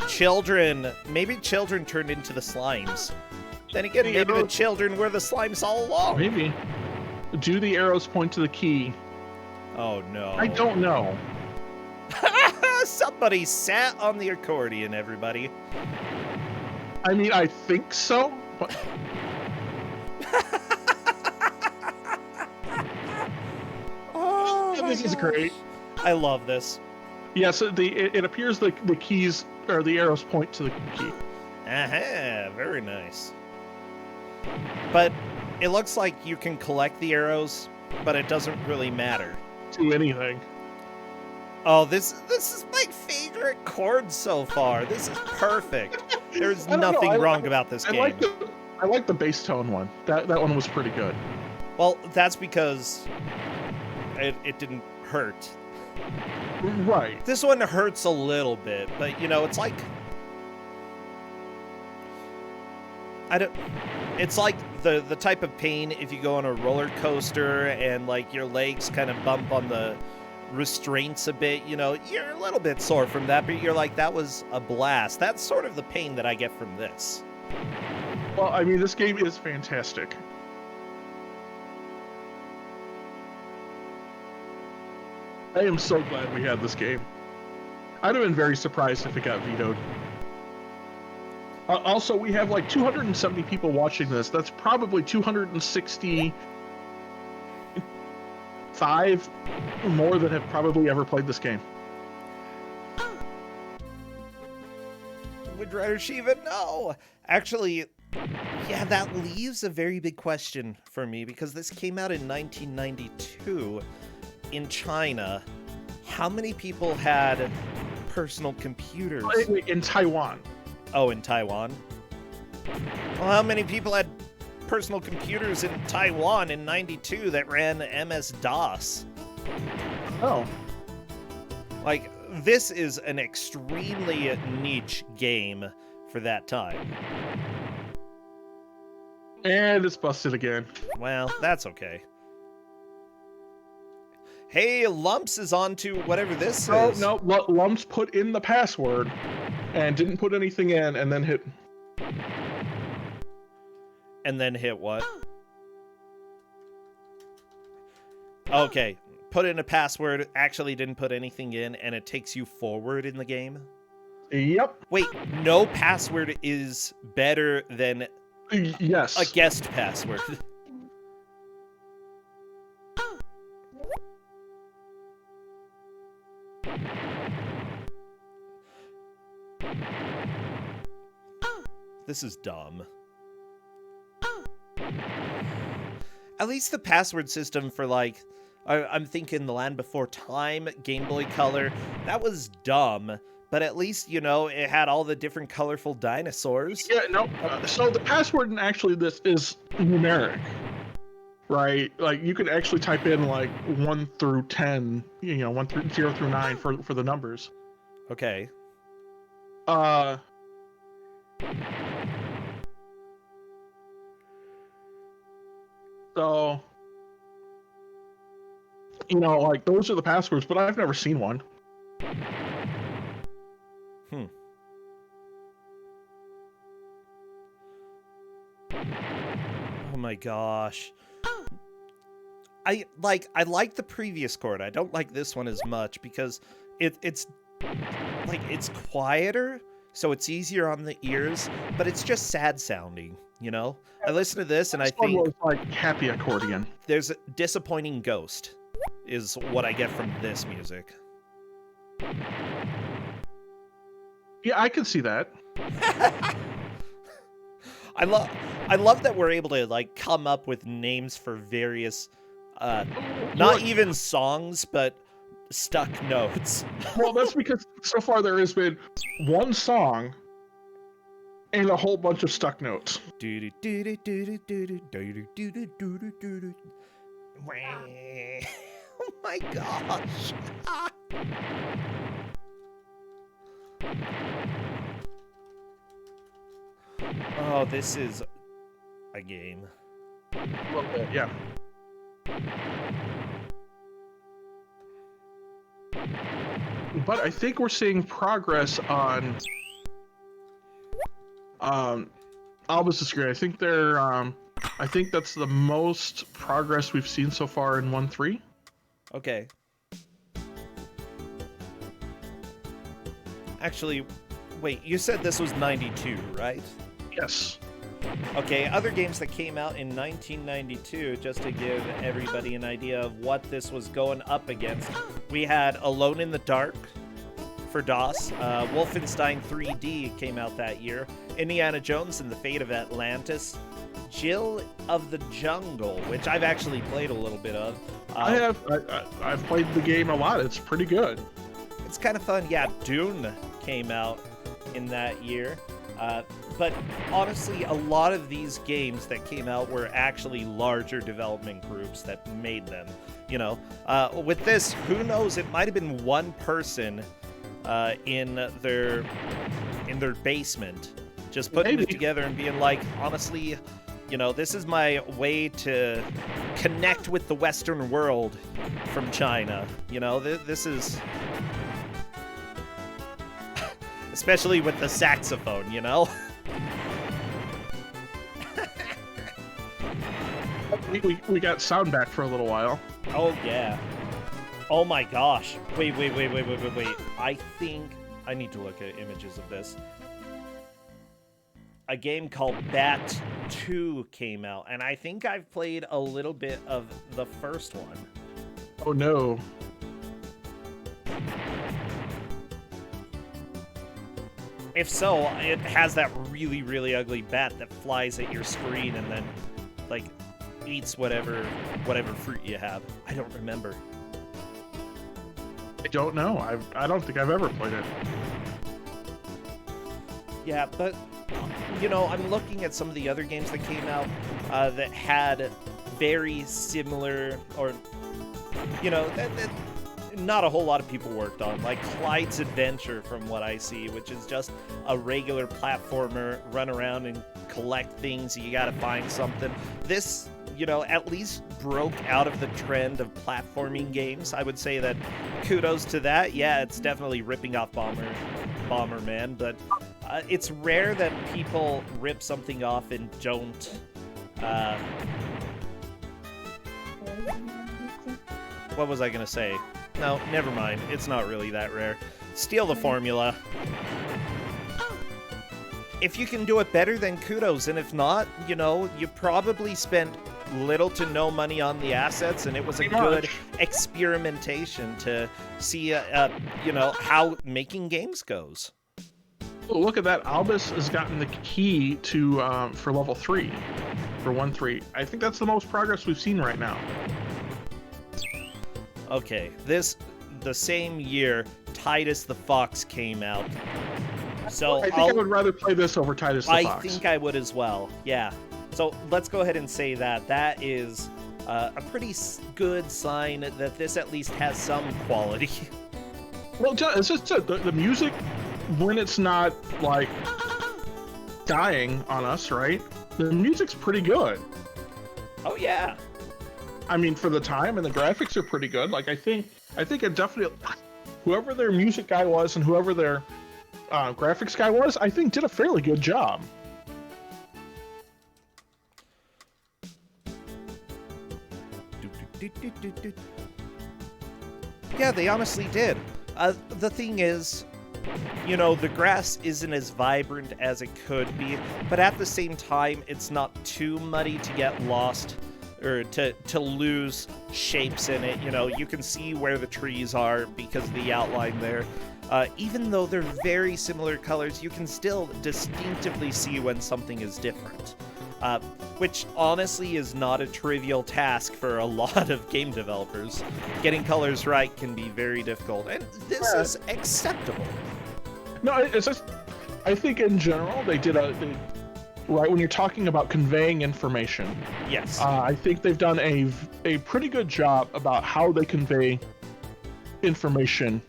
children... Maybe children turned into the slimes. Then again, maybe the children were the slimes all along. Maybe. Do the arrows point to the key? Oh, no. I don't know. Somebody sat on the accordion, everybody. I mean, I think so, but... Oh, this is great. I love this. Yeah, so it appears the keys, or the arrows point to the key. Aha, very nice. But it looks like you can collect the arrows, but it doesn't really matter. To anything. Oh, this is my favorite chord so far. This is perfect. There's nothing wrong about this game. I like the bass tone one. That one was pretty good. Well, that's because it didn't hurt. Right. This one hurts a little bit, but you know, it's like it's like the type of pain if you go on a roller coaster and like your legs kind of bump on the restraints a bit, you know, you're a little bit sore from that, but you're like, that was a blast. That's sort of the pain that I get from this. Well, I mean, this game is fantastic. I am so glad we had this game. I'd have been very surprised if it got vetoed. Also, we have like 270 people watching this. That's probably 265 more that have probably ever played this game. Would Rider Shiva? No! Actually, yeah, that leaves a very big question for me, because this came out in 1992 in China. How many people had personal computers? Wait, in Taiwan. Oh, in Taiwan? Well, how many people had personal computers in Taiwan in 92 that ran MS-DOS? Oh. Like, this is an extremely niche game for that time. And it's busted again. Well, that's okay. Hey, Lumps is on to whatever this is. No, Lumps put in the password and didn't put anything in, and then hit... And then hit what? Okay, put in a password, actually didn't put anything in, and it takes you forward in the game? Yep. Wait, no password is better than yes. a guest password. This is dumb. At least the password system for, like, I'm thinking The Land Before Time, Game Boy Color, that was dumb. But at least, you know, it had all the different colorful dinosaurs. Yeah, no. So the password in actually this is numeric, right? Like, you can actually type in, like, 1 through 10, you know, 0 through 9 for the numbers. Okay. So, you know, like, those are the passwords, but I've never seen one. my gosh. I like the previous chord. I don't like this one as much because it's quieter, so it's easier on the ears, but it's just sad sounding, you know? I listen to this and I This one think was like happy accordion. there's a disappointing ghost is what I get from this music. Yeah, I can see that. I love that we're able to like come up with names for various not even songs, but stuck notes. Well, that's because so far there has been one song and a whole bunch of stuck notes. Oh my gosh. Oh, this is a game. A little bit, yeah. But I think we're seeing progress on Albus Discreet. I think they're I think that's the most progress we've seen so far in 1.3. Okay. Actually, wait, you said this was 92, right? Yes. Okay, other games that came out in 1992, just to give everybody an idea of what this was going up against. We had Alone in the Dark for DOS, Wolfenstein 3D came out that year, Indiana Jones and the Fate of Atlantis, Jill of the Jungle, which I've actually played a little bit of. I've played the game a lot. It's pretty good. It's kind of fun. Yeah, Dune came out in that year. But honestly, a lot of these games that came out were actually larger development groups that made them. You know, with this, who knows? It might have been one person in their basement, just putting it together and being like, honestly, you know, this is my way to connect with the Western world from China. You know, this is. Especially with the saxophone, you know? we got sound back for a little while. Oh, yeah. Oh my gosh. Wait. I think I need to look at images of this. A game called Bat 2 came out, and I think I've played a little bit of the first one. Oh, no. If so, it has that really, really ugly bat that flies at your screen and then, like, eats whatever fruit you have. I don't remember. I don't know. I don't think I've ever played it. Yeah, but, you know, I'm looking at some of the other games that came out that had very similar, or, you know, that not a whole lot of people worked on, like Clyde's Adventure, from what I see, which is just a regular platformer, run around and collect things, you gotta find something. This, you know, at least broke out of the trend of platforming games. I would say that kudos to that. Yeah, it's definitely ripping off Bomberman, but it's rare that people rip something off and don't what was I gonna say? No, never mind. It's not really that rare. Steal the formula. If you can do it better, then kudos. And if not, you know, you probably spent little to no money on the assets, and it was a good experimentation to see, you know, how making games goes. Oh, look at that. Albus has gotten the key to for level 3, for 1.3. I think that's the most progress we've seen right now. Okay, the same year, Titus the Fox came out. So I think I would rather play this over Titus the Fox. I think I would as well, yeah. So let's go ahead and say that. That is a pretty good sign that this at least has some quality. Well, it's just the music, when it's not, like, dying on us, right? The music's pretty good. Oh, yeah. I mean, for the time, and the graphics are pretty good. Like, I think it definitely, whoever their music guy was and whoever their graphics guy was, I think did a fairly good job. Yeah, they honestly did. The thing is, you know, the grass isn't as vibrant as it could be, but at the same time, it's not too muddy to get lost or to lose shapes in it. You know, you can see where the trees are because of the outline there. Even though they're very similar colors, you can still distinctively see when something is different. Which honestly is not a trivial task for a lot of game developers. Getting colors right can be very difficult, and this is acceptable. No, it's just, I think in general they did right when you're talking about conveying information. Yes. I think they've done a pretty good job about how they convey information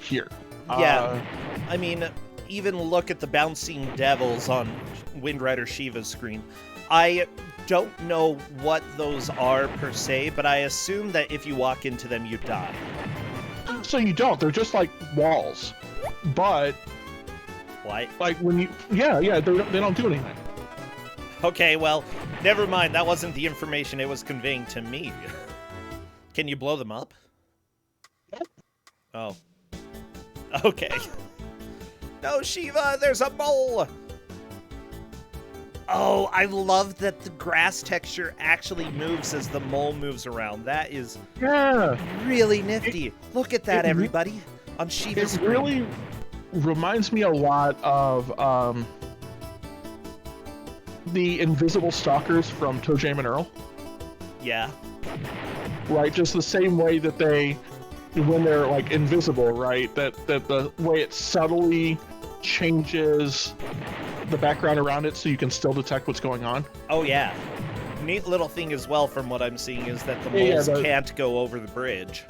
here. Yeah. I mean, even look at the bouncing devils on Wind Rider Shiva's screen. I don't know what those are per se, but I assume that if you walk into them, you die. So you don't. They're just like walls. But What? like when you, yeah, they don't do anything. Okay, well, never mind. That wasn't the information it was conveying to me. Can you blow them up? Oh. Okay. No, Shiva, there's a mole! Oh, I love that the grass texture actually moves as the mole moves around. That is really nifty. Look at that, everybody. On Shiva's screen. It really reminds me a lot of the invisible stalkers from Toe Jam and Earl. Yeah. Right, just the same way that they, when they're like invisible, right, that the way it subtly changes the background around it so you can still detect what's going on. Oh, yeah. Neat little thing as well from what I'm seeing is that the moles can't go over the bridge.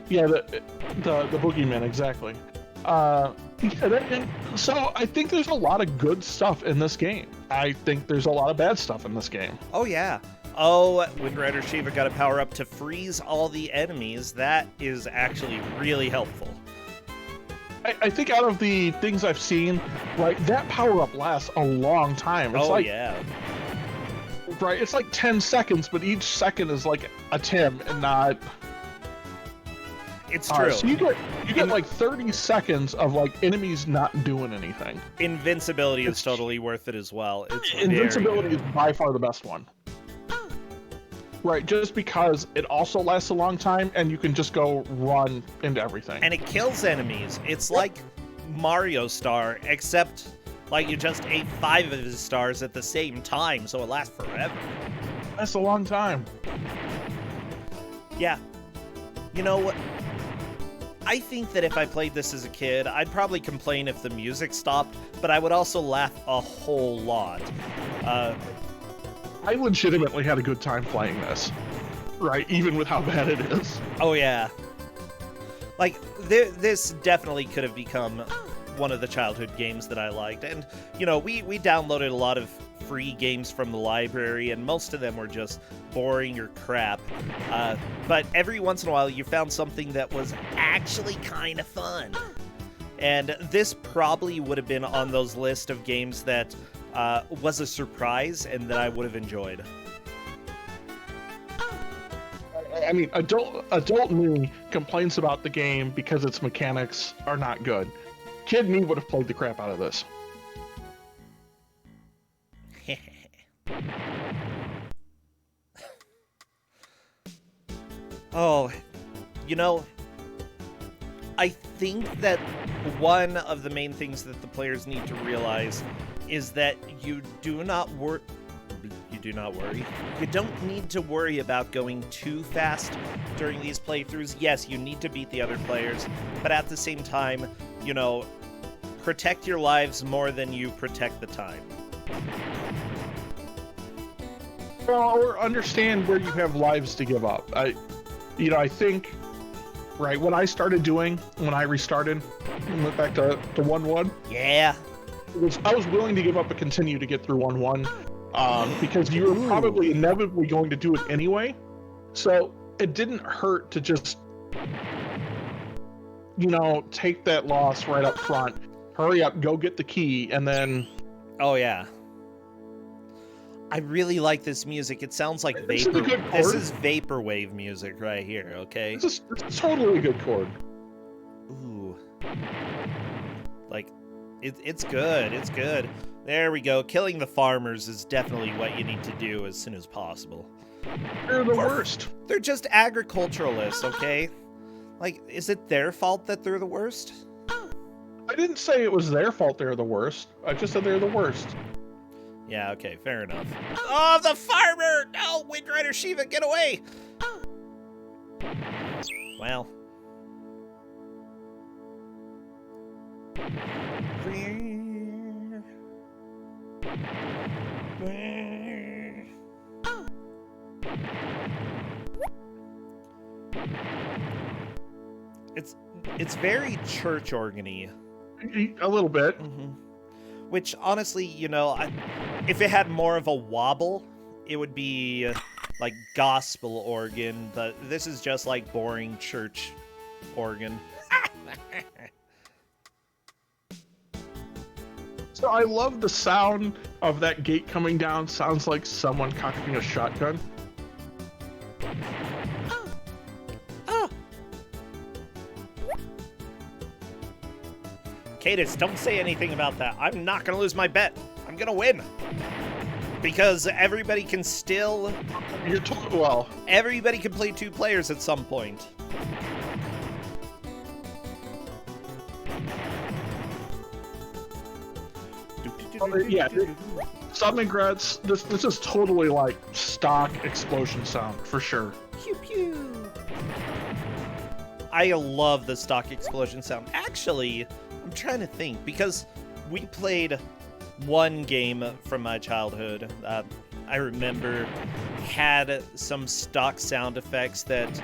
Yeah, the boogeyman, exactly. So I think there's a lot of good stuff in this game. I think there's a lot of bad stuff in this game. Oh, yeah. Oh, Wind Rider Shiva got a power up to freeze all the enemies. That is actually really helpful. I think out of the things I've seen, right, that power up lasts a long time. It's yeah. Right, it's like 10 seconds, but each second is like a Tim and not. It's true. So you get like 30 seconds of like enemies not doing anything. Invincibility is totally worth it as well. Invincibility is by far the best one. Right, just because it also lasts a long time and you can just go run into everything. And it kills enemies. It's like Mario Star, except like you just ate 5 of his stars at the same time, so it lasts forever. That's a long time. Yeah. You know what? I think that if I played this as a kid, I'd probably complain if the music stopped, but I would also laugh a whole lot. I legitimately had a good time playing this, right? Even with how bad it is. Oh, yeah. Like, this definitely could have become one of the childhood games that I liked. And, you know, we downloaded a lot of free games from the library, and most of them were just boring or crap. But every once in a while, you found something that was actually kind of fun. And this probably would have been on those list of games that was a surprise and that I would have enjoyed. I mean, adult me complains about the game because its mechanics are not good. Kid me would have played the crap out of this. Oh, you know, I think that one of the main things that the players need to realize is that you do not worry. You don't need to worry about going too fast during these playthroughs. Yes, you need to beat the other players, but at the same time, you know, protect your lives more than you protect the time. Well, or understand where you have lives to give up. I think, right, what I started doing when I restarted and went back to 1-1. Yeah. I was willing to give up a continue to get through 1-1 because you were probably inevitably going to do it anyway. So it didn't hurt to just, take that loss right up front. Hurry up, go get the key, and then... Oh, yeah. I really like this music. It sounds like This is a vapor. good This chord. is vaporwave music right here. Okay. This is totally a good chord. Ooh. Like, it's good. It's good. There we go. Killing the farmers is definitely what you need to do as soon as possible. They're the worst. They're just agriculturalists, okay? Like, is it their fault that they're the worst? I didn't say it was their fault they're the worst. I just said they're the worst. Yeah, okay, fair enough. Oh, the farmer! No, Wind Rider Shiva, get away! Well. It's very church organ-y. A little bit. Mm-hmm. Which, honestly, you know, if it had more of a wobble, it would be like gospel organ, but this is just like boring church organ. So I love the sound of that gate coming down. Sounds like someone cocking a shotgun. Oh. Cadis, don't say anything about that. I'm not gonna lose my bet. I'm gonna win. Because everybody can still... Well... Everybody can play 2 players at some point. Yeah, some regrets. This is totally like stock explosion sound for sure. Pew pew. I love the stock explosion sound. Actually, I'm trying to think because we played one game from my childhood. I remember had some stock sound effects that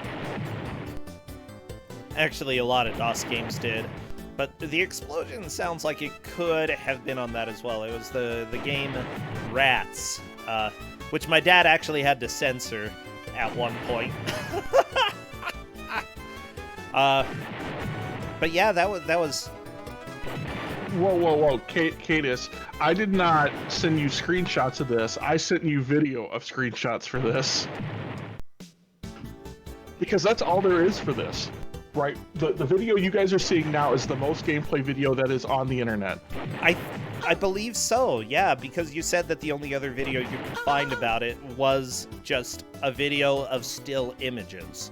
actually a lot of DOS games did. But the explosion sounds like it could have been on that as well. It was the game Rats, which my dad actually had to censor at one point. But yeah, that was. Whoa, Cadis. I did not send you screenshots of this. I sent you video of screenshots for this. Because that's all there is for this. Right, the video you guys are seeing now is the most gameplay video that is on the internet. I believe so, yeah, because you said that the only other video you could find about it was just a video of still images.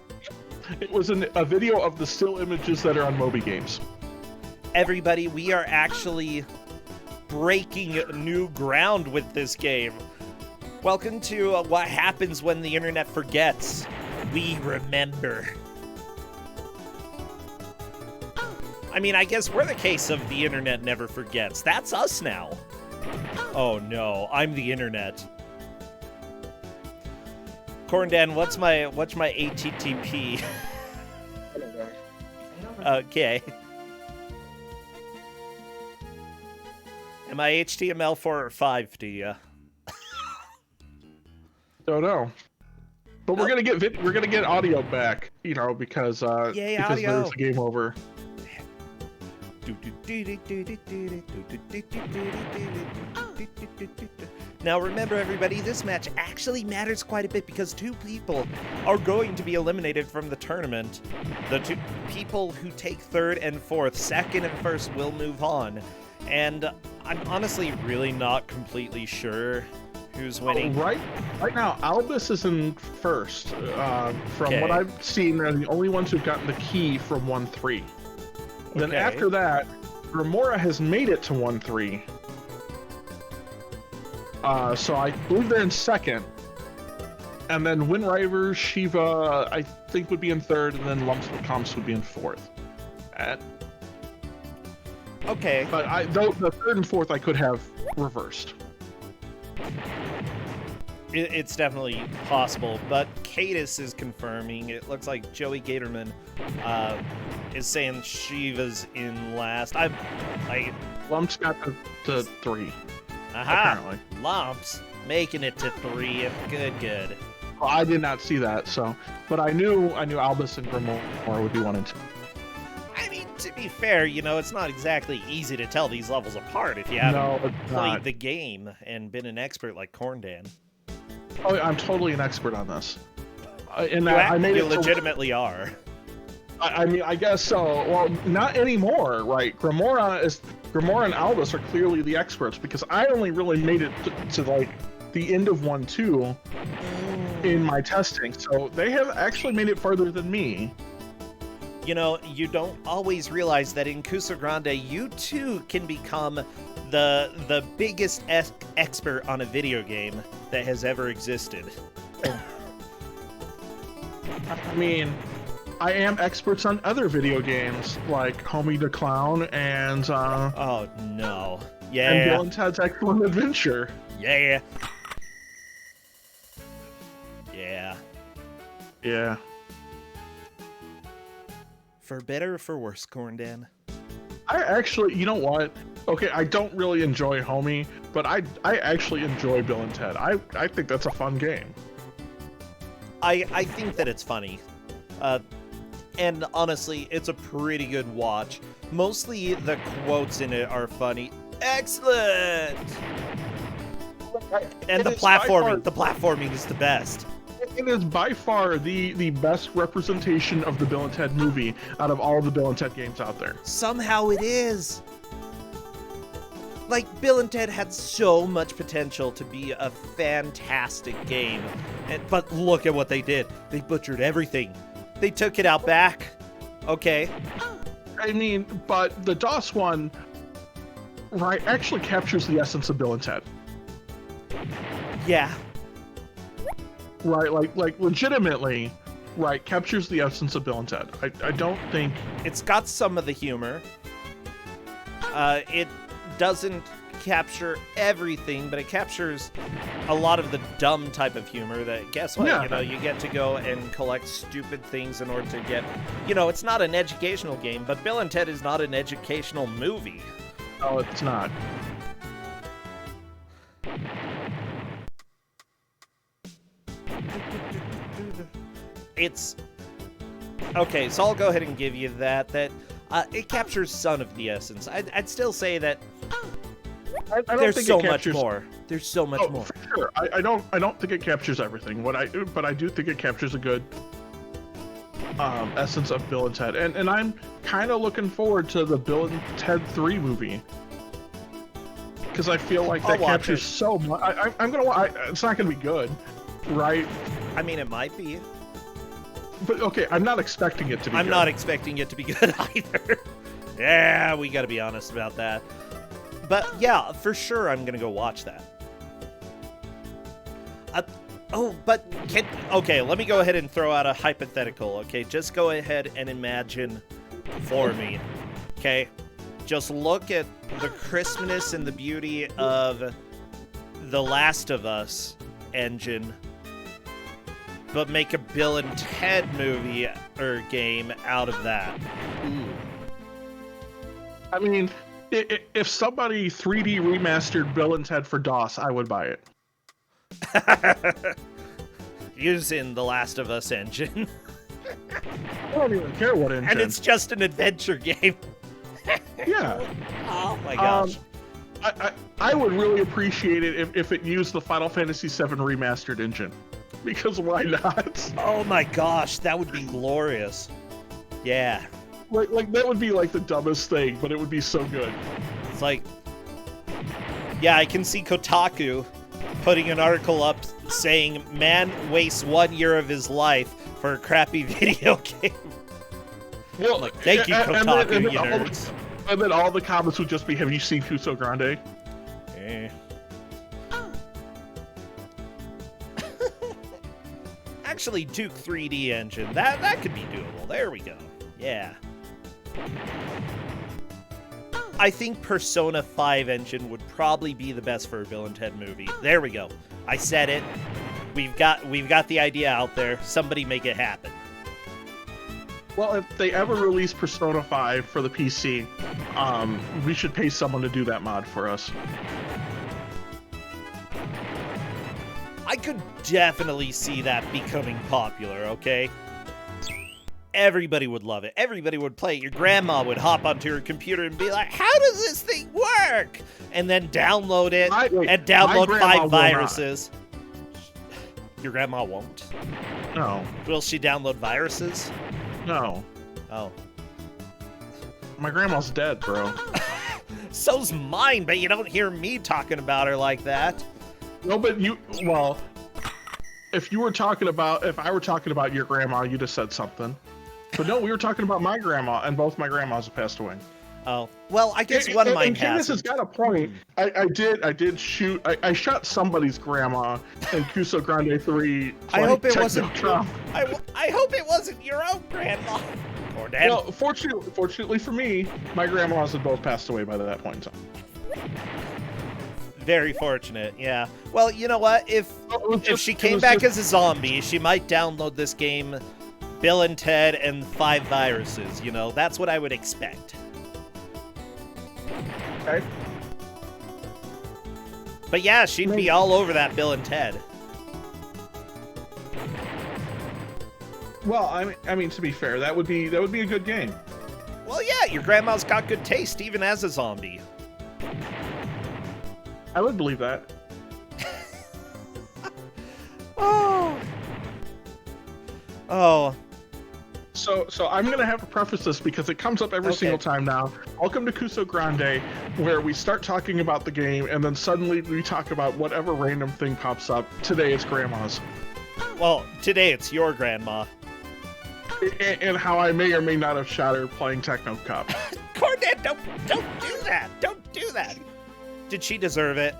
It was a video of the still images that are on Moby Games. Everybody, we are actually breaking new ground with this game. Welcome to what happens when the internet forgets. We remember. I mean, I guess we're the case of the internet never forgets. That's us now. Oh no, I'm the internet. Corndan, what's my HTTP? Okay. Am I HTML4 or 5 to you? Don't know. But we're gonna get audio back, you know, because Yay, because audio. there's a game over. Now remember everybody, this match actually matters quite a bit because 2 people are going to be eliminated from the tournament. The 2 people who take 3rd and 4th, 2nd and 1st will move on. And I'm honestly really not completely sure who's winning. Right now, Albus is in 1st. From what I've seen, they're the only ones who've gotten the key from 1-3. Then after that, Remora has made it to 1-3. So I believe they're in 2nd. And then Windriver, Shiva, I think would be in 3rd, and then Lumps with Comps would be in 4th. Okay. But the 3rd and 4th I could have reversed. It's definitely possible, but Cadis is confirming. It looks like Joey Gatorman is saying Shiva's in last. Lumps got to 3. Aha! Apparently. Lumps making it to 3. Good. Well, I did not see that, so. But I knew Albus and Remora would be 1 and 2. I mean, to be fair, you know, it's not exactly easy to tell these levels apart if you haven't played the game and been an expert like Corndan. Oh, I'm totally an expert on this. And You legitimately are. I mean, I guess so. Well, not anymore, right? Grimoire and Aldous are clearly the experts because I only really made it to like the end of 1-2 in my testing, so they have actually made it farther than me. You know, you don't always realize that in Ku5ogrande, you too can become the biggest expert on a video game that has ever existed. I mean, I am experts on other video games like Homie the Clown and oh no, yeah, and Bill and Ted's Excellent Adventure. Yeah. For better or for worse, Corndan? I actually, you know what? Okay, I don't really enjoy Homie, but I actually enjoy Bill and Ted. I think that's a fun game. I think that it's funny. And honestly, it's a pretty good watch. Mostly the quotes in it are funny. Excellent! And the platforming is the best. It is by far the best representation of the Bill and Ted movie out of all the Bill and Ted games out there. Somehow it is. Like, Bill and Ted had so much potential to be a fantastic game. But look at what they did. They butchered everything. They took it out back. Okay. I mean, but the DOS one, right, actually captures the essence of Bill and Ted. Yeah. Right, like legitimately, right, captures the essence of Bill and Ted. I don't think... It's got some of the humor. It doesn't capture everything, but it captures a lot of the dumb type of humor that, guess what, yeah. You know, you get to go and collect stupid things in order to get, you know, it's not an educational game, but Bill and Ted is not an educational movie. No, it's not. It's okay, so I'll go ahead and give you that it captures some of the essence. I'd still say that I don't there's think so it captures... much more. There's so much more. For sure. I don't think it captures everything. But I do think it captures a good essence of Bill and Ted. And I'm kind of looking forward to the Bill and Ted 3 movie. Because I feel like that captures so much. I'm gonna. It's not gonna be good, right? I mean, it might be. But okay, I'm not expecting it to be good. I'm not expecting it to be good either. Yeah, we gotta be honest about that. But yeah, for sure, I'm gonna go watch that. Okay, let me go ahead and throw out a hypothetical, okay? Just go ahead and imagine for me, okay? Just look at the crispness and the beauty of The Last of Us engine, but make a Bill and Ted movie or game out of that. Ooh. I mean, if somebody 3D remastered Bill and Ted for DOS, I would buy it. Using The Last of Us engine. I don't even care what engine. And it's just an adventure game. Yeah. Oh my gosh. I would really appreciate it if it used the Final Fantasy VII remastered engine. Because why not? Oh my gosh, that would be glorious. Yeah. Like that would be like the dumbest thing, but it would be so good. It's like, yeah, I can see Kotaku putting an article up saying man wastes 1 year of his life for a crappy video game. Well, like, thank you, Kotaku, you nerds. And then all the comments would just be, have you seen Ku5ogrande? Actually, Duke 3D engine, that could be doable. There we go. Yeah. I think Persona 5 engine would probably be the best for a Bill and Ted movie. There we go. I said it. We've got the idea out there. Somebody make it happen. Well, if they ever release Persona 5 for the PC, we should pay someone to do that mod for us. I could definitely see that becoming popular, okay? Everybody would love it. Everybody would play it. Your grandma would hop onto her computer and be like, how does this thing work? And then download it and download 5 viruses. Your grandma won't? No. Will she download viruses? No. Oh. My grandma's dead, bro. So's mine, but you don't hear me talking about her like that. No, but well, if I were talking about your grandma, you'd have said something. But no, we were talking about my grandma, and both my grandmas have passed away. Oh, well, I guess one of mine Candace has got a point. I shot somebody's grandma in Ku5ogrande 3. I hope it wasn't Trump. I hope it wasn't your own grandma. Or dad. Well, fortunately for me, my grandmas had both passed away by that point in time. Very fortunate, yeah. Well, you know what? If she came back as a zombie, she might download this game, Bill and Ted, and 5 viruses. You know, that's what I would expect. Okay. But yeah, she'd be all over that Bill and Ted. Well, I mean, to be fair, that would be a good game. Well, yeah, your grandma's got good taste, even as a zombie. I would believe that. Oh. So I'm gonna have to preface this because it comes up every single time now. Welcome to Ku5ogrande, where we start talking about the game and then suddenly we talk about whatever random thing pops up. Today it's grandma's. Well, today it's your grandma. And how I may or may not have shot her playing Techno Cop. Cornet, don't do that. Don't do that. Did she deserve it?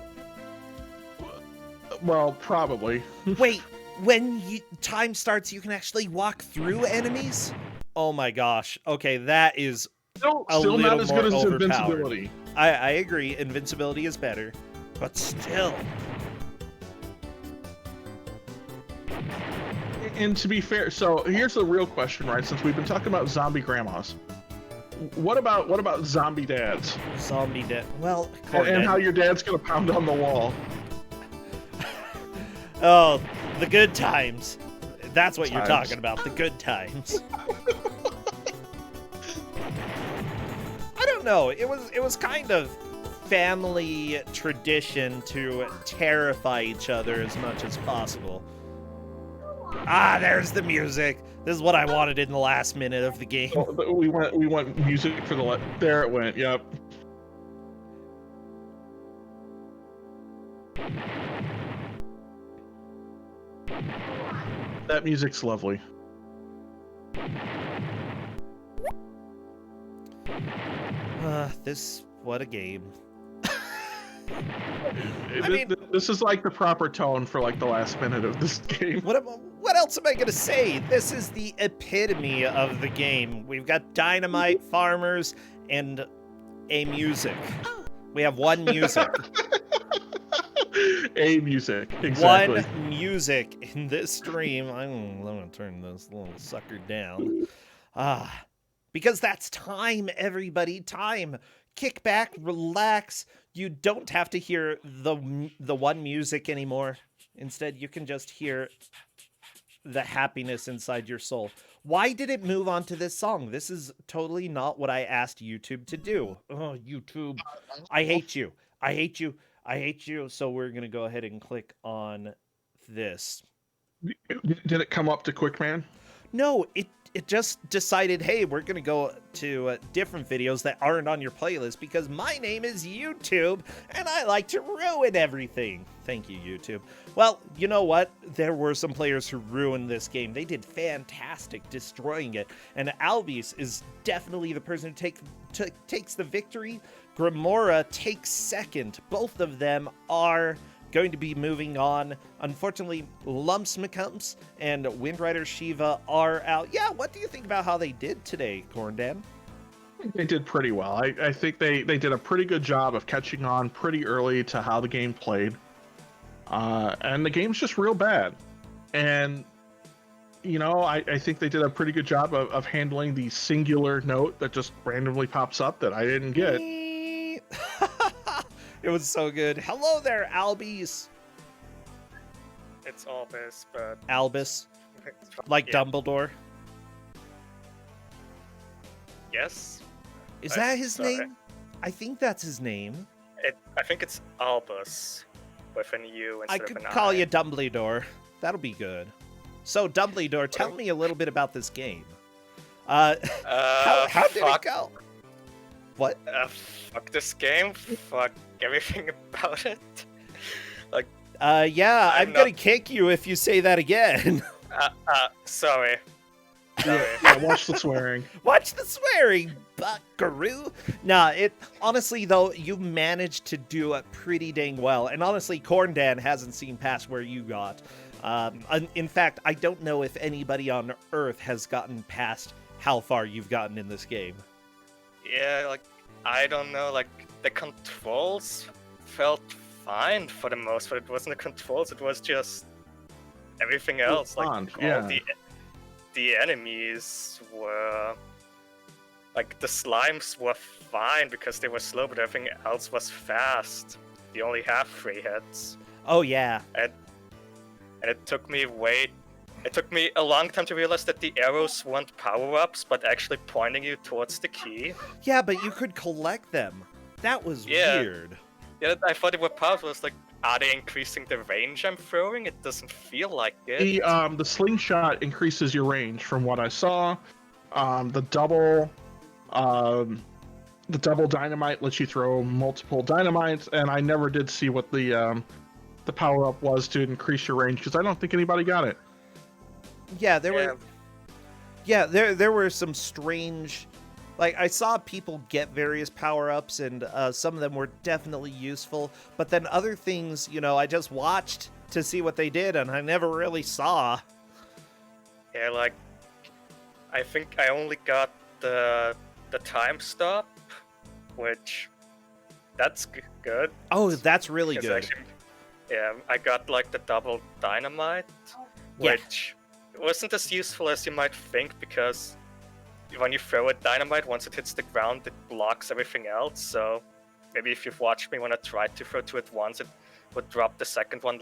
Well, probably. Wait, when time starts, you can actually walk through enemies? Oh my gosh. Okay, that is still not as good as invincibility. I agree, invincibility is better, but still. And to be fair, so here's the real question, right? Since we've been talking about zombie grandmas, what about zombie dads? Zombie dad. Well, and how your dad's gonna pound on the wall. Oh, the good times. That's what you're talking about, the good times. I don't know. It was kind of family tradition to terrify each other as much as possible. Ah, there's the music. This is what I wanted in the last minute of the game. Oh, we want music for the there it went. Yep. That music's lovely. What a game. This is like the proper tone for like the last minute of this game. What else am I gonna say? This is the epitome of the game. We've got dynamite, farmers, and a music. We have one music. A music, exactly. One music in this stream. I'm gonna turn this little sucker down. Because that's time, everybody. Time. Kick back, relax. You don't have to hear the one music anymore. Instead, you can just hear the happiness inside your soul. Why did it move on to this song? This is totally not what I asked YouTube to do. Oh, YouTube. I hate you. I hate you. I hate you. So we're going to go ahead and click on this. Did it come up to Quick Man? No, it just decided, hey, we're going to go to different videos that aren't on your playlist because my name is YouTube and I like to ruin everything. Thank you, YouTube. Well, you know what? There were some players who ruined this game. They did fantastic destroying it. And Albies is definitely the person who takes the victory. Grimora takes second. Both of them are going to be moving on. Unfortunately, Lumps McCumps and Windrider Shiva are out. Yeah, what do you think about how they did today, Corndan? They did pretty well. I think they did a pretty good job of catching on pretty early to how the game played. And the game's just real bad. And, you know, I think they did a pretty good job of handling the singular note that just randomly pops up that I didn't get. It was so good. Hello there, Albies. It's Albus, but Albus, like yeah. Dumbledore. Yes. Is that his sorry. name? I think that's his name. I think it's Albus with an U I instead could of an call I. you Dumbledore. That'll be good. So, Dumbledore, tell me a little bit about this game. How did it Fuck. go? What? Fuck this game. Fuck everything about it. Yeah, I'm I'm gonna not- kick you if you say that again. Sorry. Yeah, watch the swearing. Watch the swearing, buckaroo. Nah, honestly though, you managed to do it pretty dang well. And honestly, Corndan hasn't seen past where you got. In fact, I don't know if anybody on Earth has gotten past how far you've gotten in this game. Yeah, I don't know, the controls felt fine for the most part. It wasn't the controls, it was just everything else. Fun, All yeah. the enemies were... the slimes were fine because they were slow, but everything else was fast. You only have 3 hits. Oh yeah. And it took me a long time to realize that the arrows weren't power-ups, but actually pointing you towards the key. Yeah, but you could collect them. That was Yeah. weird. Yeah, I thought they were powerful. It's are they increasing the range I'm throwing? It doesn't feel like it. The slingshot increases your range from what I saw. The double dynamite lets you throw multiple dynamites, and I never did see what the power up was to increase your range because I don't think anybody got it. Yeah, there were some strange, I saw people get various power-ups, and some of them were definitely useful, but then other things, I just watched to see what they did, and I never really saw. Yeah, I think I only got the time stop, which that's good. Oh, that's really 'cause good. actually, yeah, I got the double dynamite, Yeah. which wasn't as useful as you might think because when you throw a dynamite, once it hits the ground, it blocks everything else. So maybe if you've watched me when I tried to throw 2 at once, it would drop the second one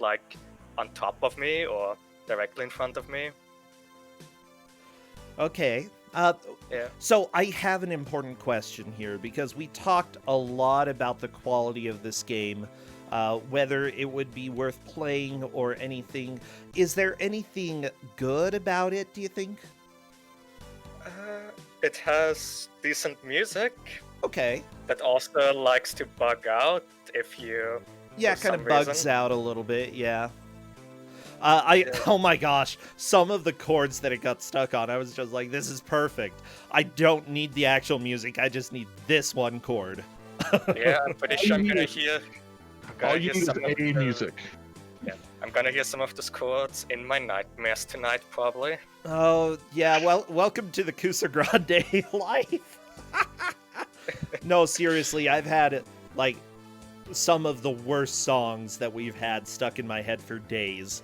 on top of me or directly in front of me. Okay. Yeah. So I have an important question here, because we talked a lot about the quality of this game, whether it would be worth playing or anything. Is there anything good about it, do you think? It has decent music Okay. that also likes to bug out if you... Yeah, for kind of some bugs reason. out a little bit, yeah. Yeah. Oh my gosh, some of the chords that it got stuck on, I was just like, this is perfect. I don't need the actual music, I just need this one chord. Yeah, I'm pretty sure I'm gonna hear... All you need is some of A the- music. Yeah, I'm gonna hear some of those chords in my nightmares tonight, probably. Oh, yeah, well, welcome to the Ku5ogrande life. No, seriously, I've had, some of the worst songs that we've had stuck in my head for days.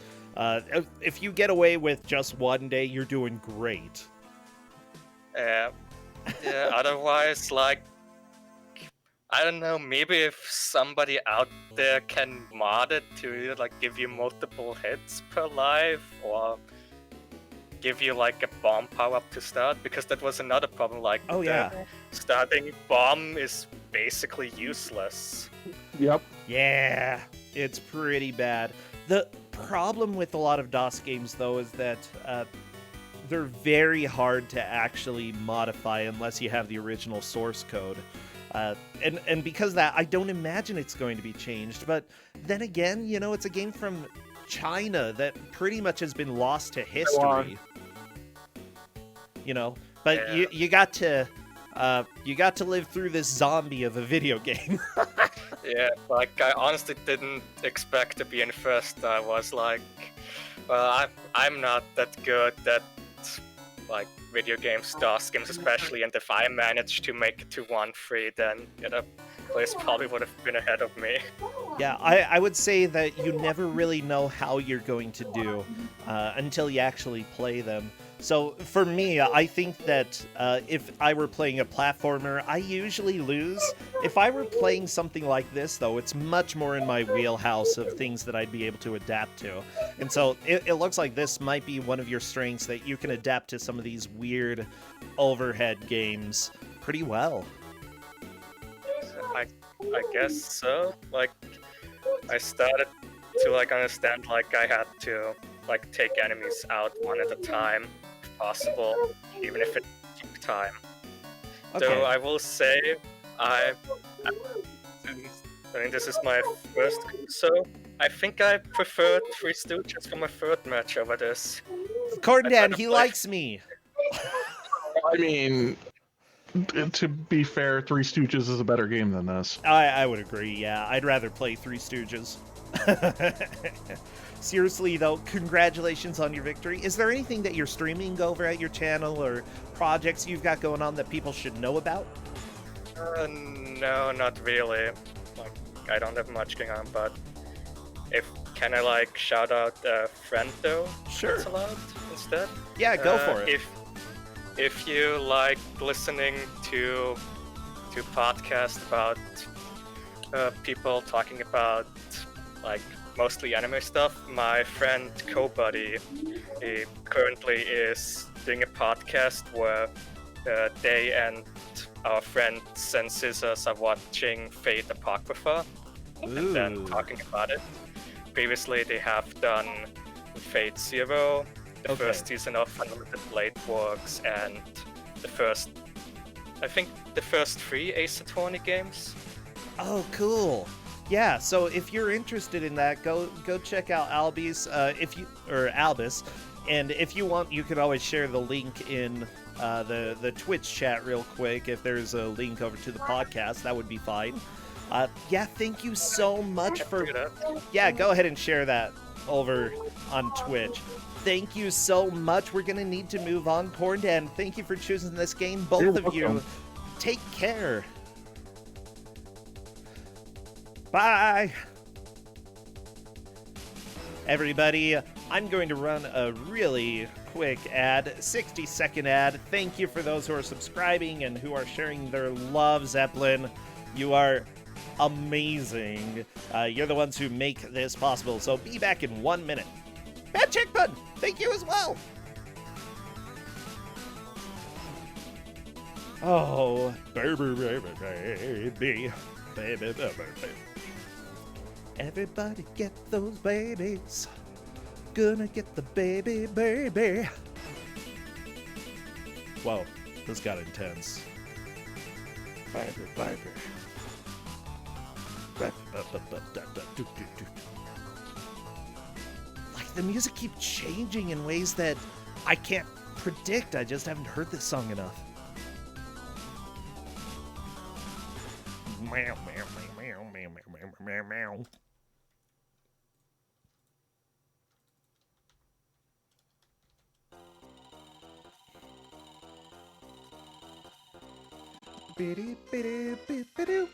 If you get away with just one day, you're doing great. Yeah, otherwise, I don't know, maybe if somebody out there can mod it to either, give you multiple hits per life, or give you, a bomb power-up to start, because that was another problem, Oh, the yeah. starting bomb is basically useless. Yep. Yeah, it's pretty bad. The problem with a lot of DOS games, though, is that they're very hard to actually modify unless you have the original source code. And because of that, I don't imagine it's going to be changed. But then again, it's a game from China that pretty much has been lost to history. But Yeah. you got to live through this zombie of a video game. Yeah, I honestly didn't expect to be in first. I was well, I'm not that good at, video games, DOS games especially, and if I managed to make it to 1-3, then, place probably would have been ahead of me. Yeah, I would say that you never really know how you're going to do until you actually play them. So for me, I think that if I were playing a platformer, I usually lose. If I were playing something like this, though, it's much more in my wheelhouse of things that I'd be able to adapt to. And so it looks like this might be one of your strengths, that you can adapt to some of these weird overhead games pretty well. I guess so. Like, I started to like understand like I had to like take enemies out one at a time, if possible, even if it took time. Okay. Though I will say, I mean, this is my first, so I think I preferred Three Stooges for my third match over this. Corndan, he likes me. I mean, to be fair, Three Stooges is a better game than this. I would agree, yeah. I'd rather play Three Stooges. Seriously, though, congratulations on your victory. Is there anything that you're streaming over at your channel or projects you've got going on that people should know about? No, not really. Like, I don't have much going on, but can I like shout out a friend though? Sure. That's allowed instead? Yeah, go for it. If you like listening to podcasts about people talking about like mostly anime stuff, my friend Ku5ogrande, he currently is doing a podcast where they and our friend Sen Scissors are watching Fate Apocrypha and then talking about it. Previously, they have done Fate Zero, the first season of Unlimited Blade Works, and the first 3 Ace Attorney games. Oh, cool. Yeah, so if you're interested in that, go check out Albus, Albus, and if you want, you can always share the link in the Twitch chat real quick. If there's a link over to the podcast, that would be fine. Yeah, thank you so much for... Yeah, go ahead and share that over on Twitch. Thank you so much. We're going to need to move on. Corndan, thank you for choosing this game. Both of you, take care. Bye. Everybody, I'm going to run a really quick ad, 60-second ad. Thank you for those who are subscribing and who are sharing their love, Zeppelin. You are amazing. You're the ones who make this possible, so be back in 1 minute. Bad Chick Bud, thank you as well. Oh, baby. Everybody get those babies. Gonna get the baby. Whoa, this got intense. Baby. Like, the music keeps changing in ways that I can't predict. I just haven't heard this song enough. Meow. Biddy, biddy, biddy, biddy.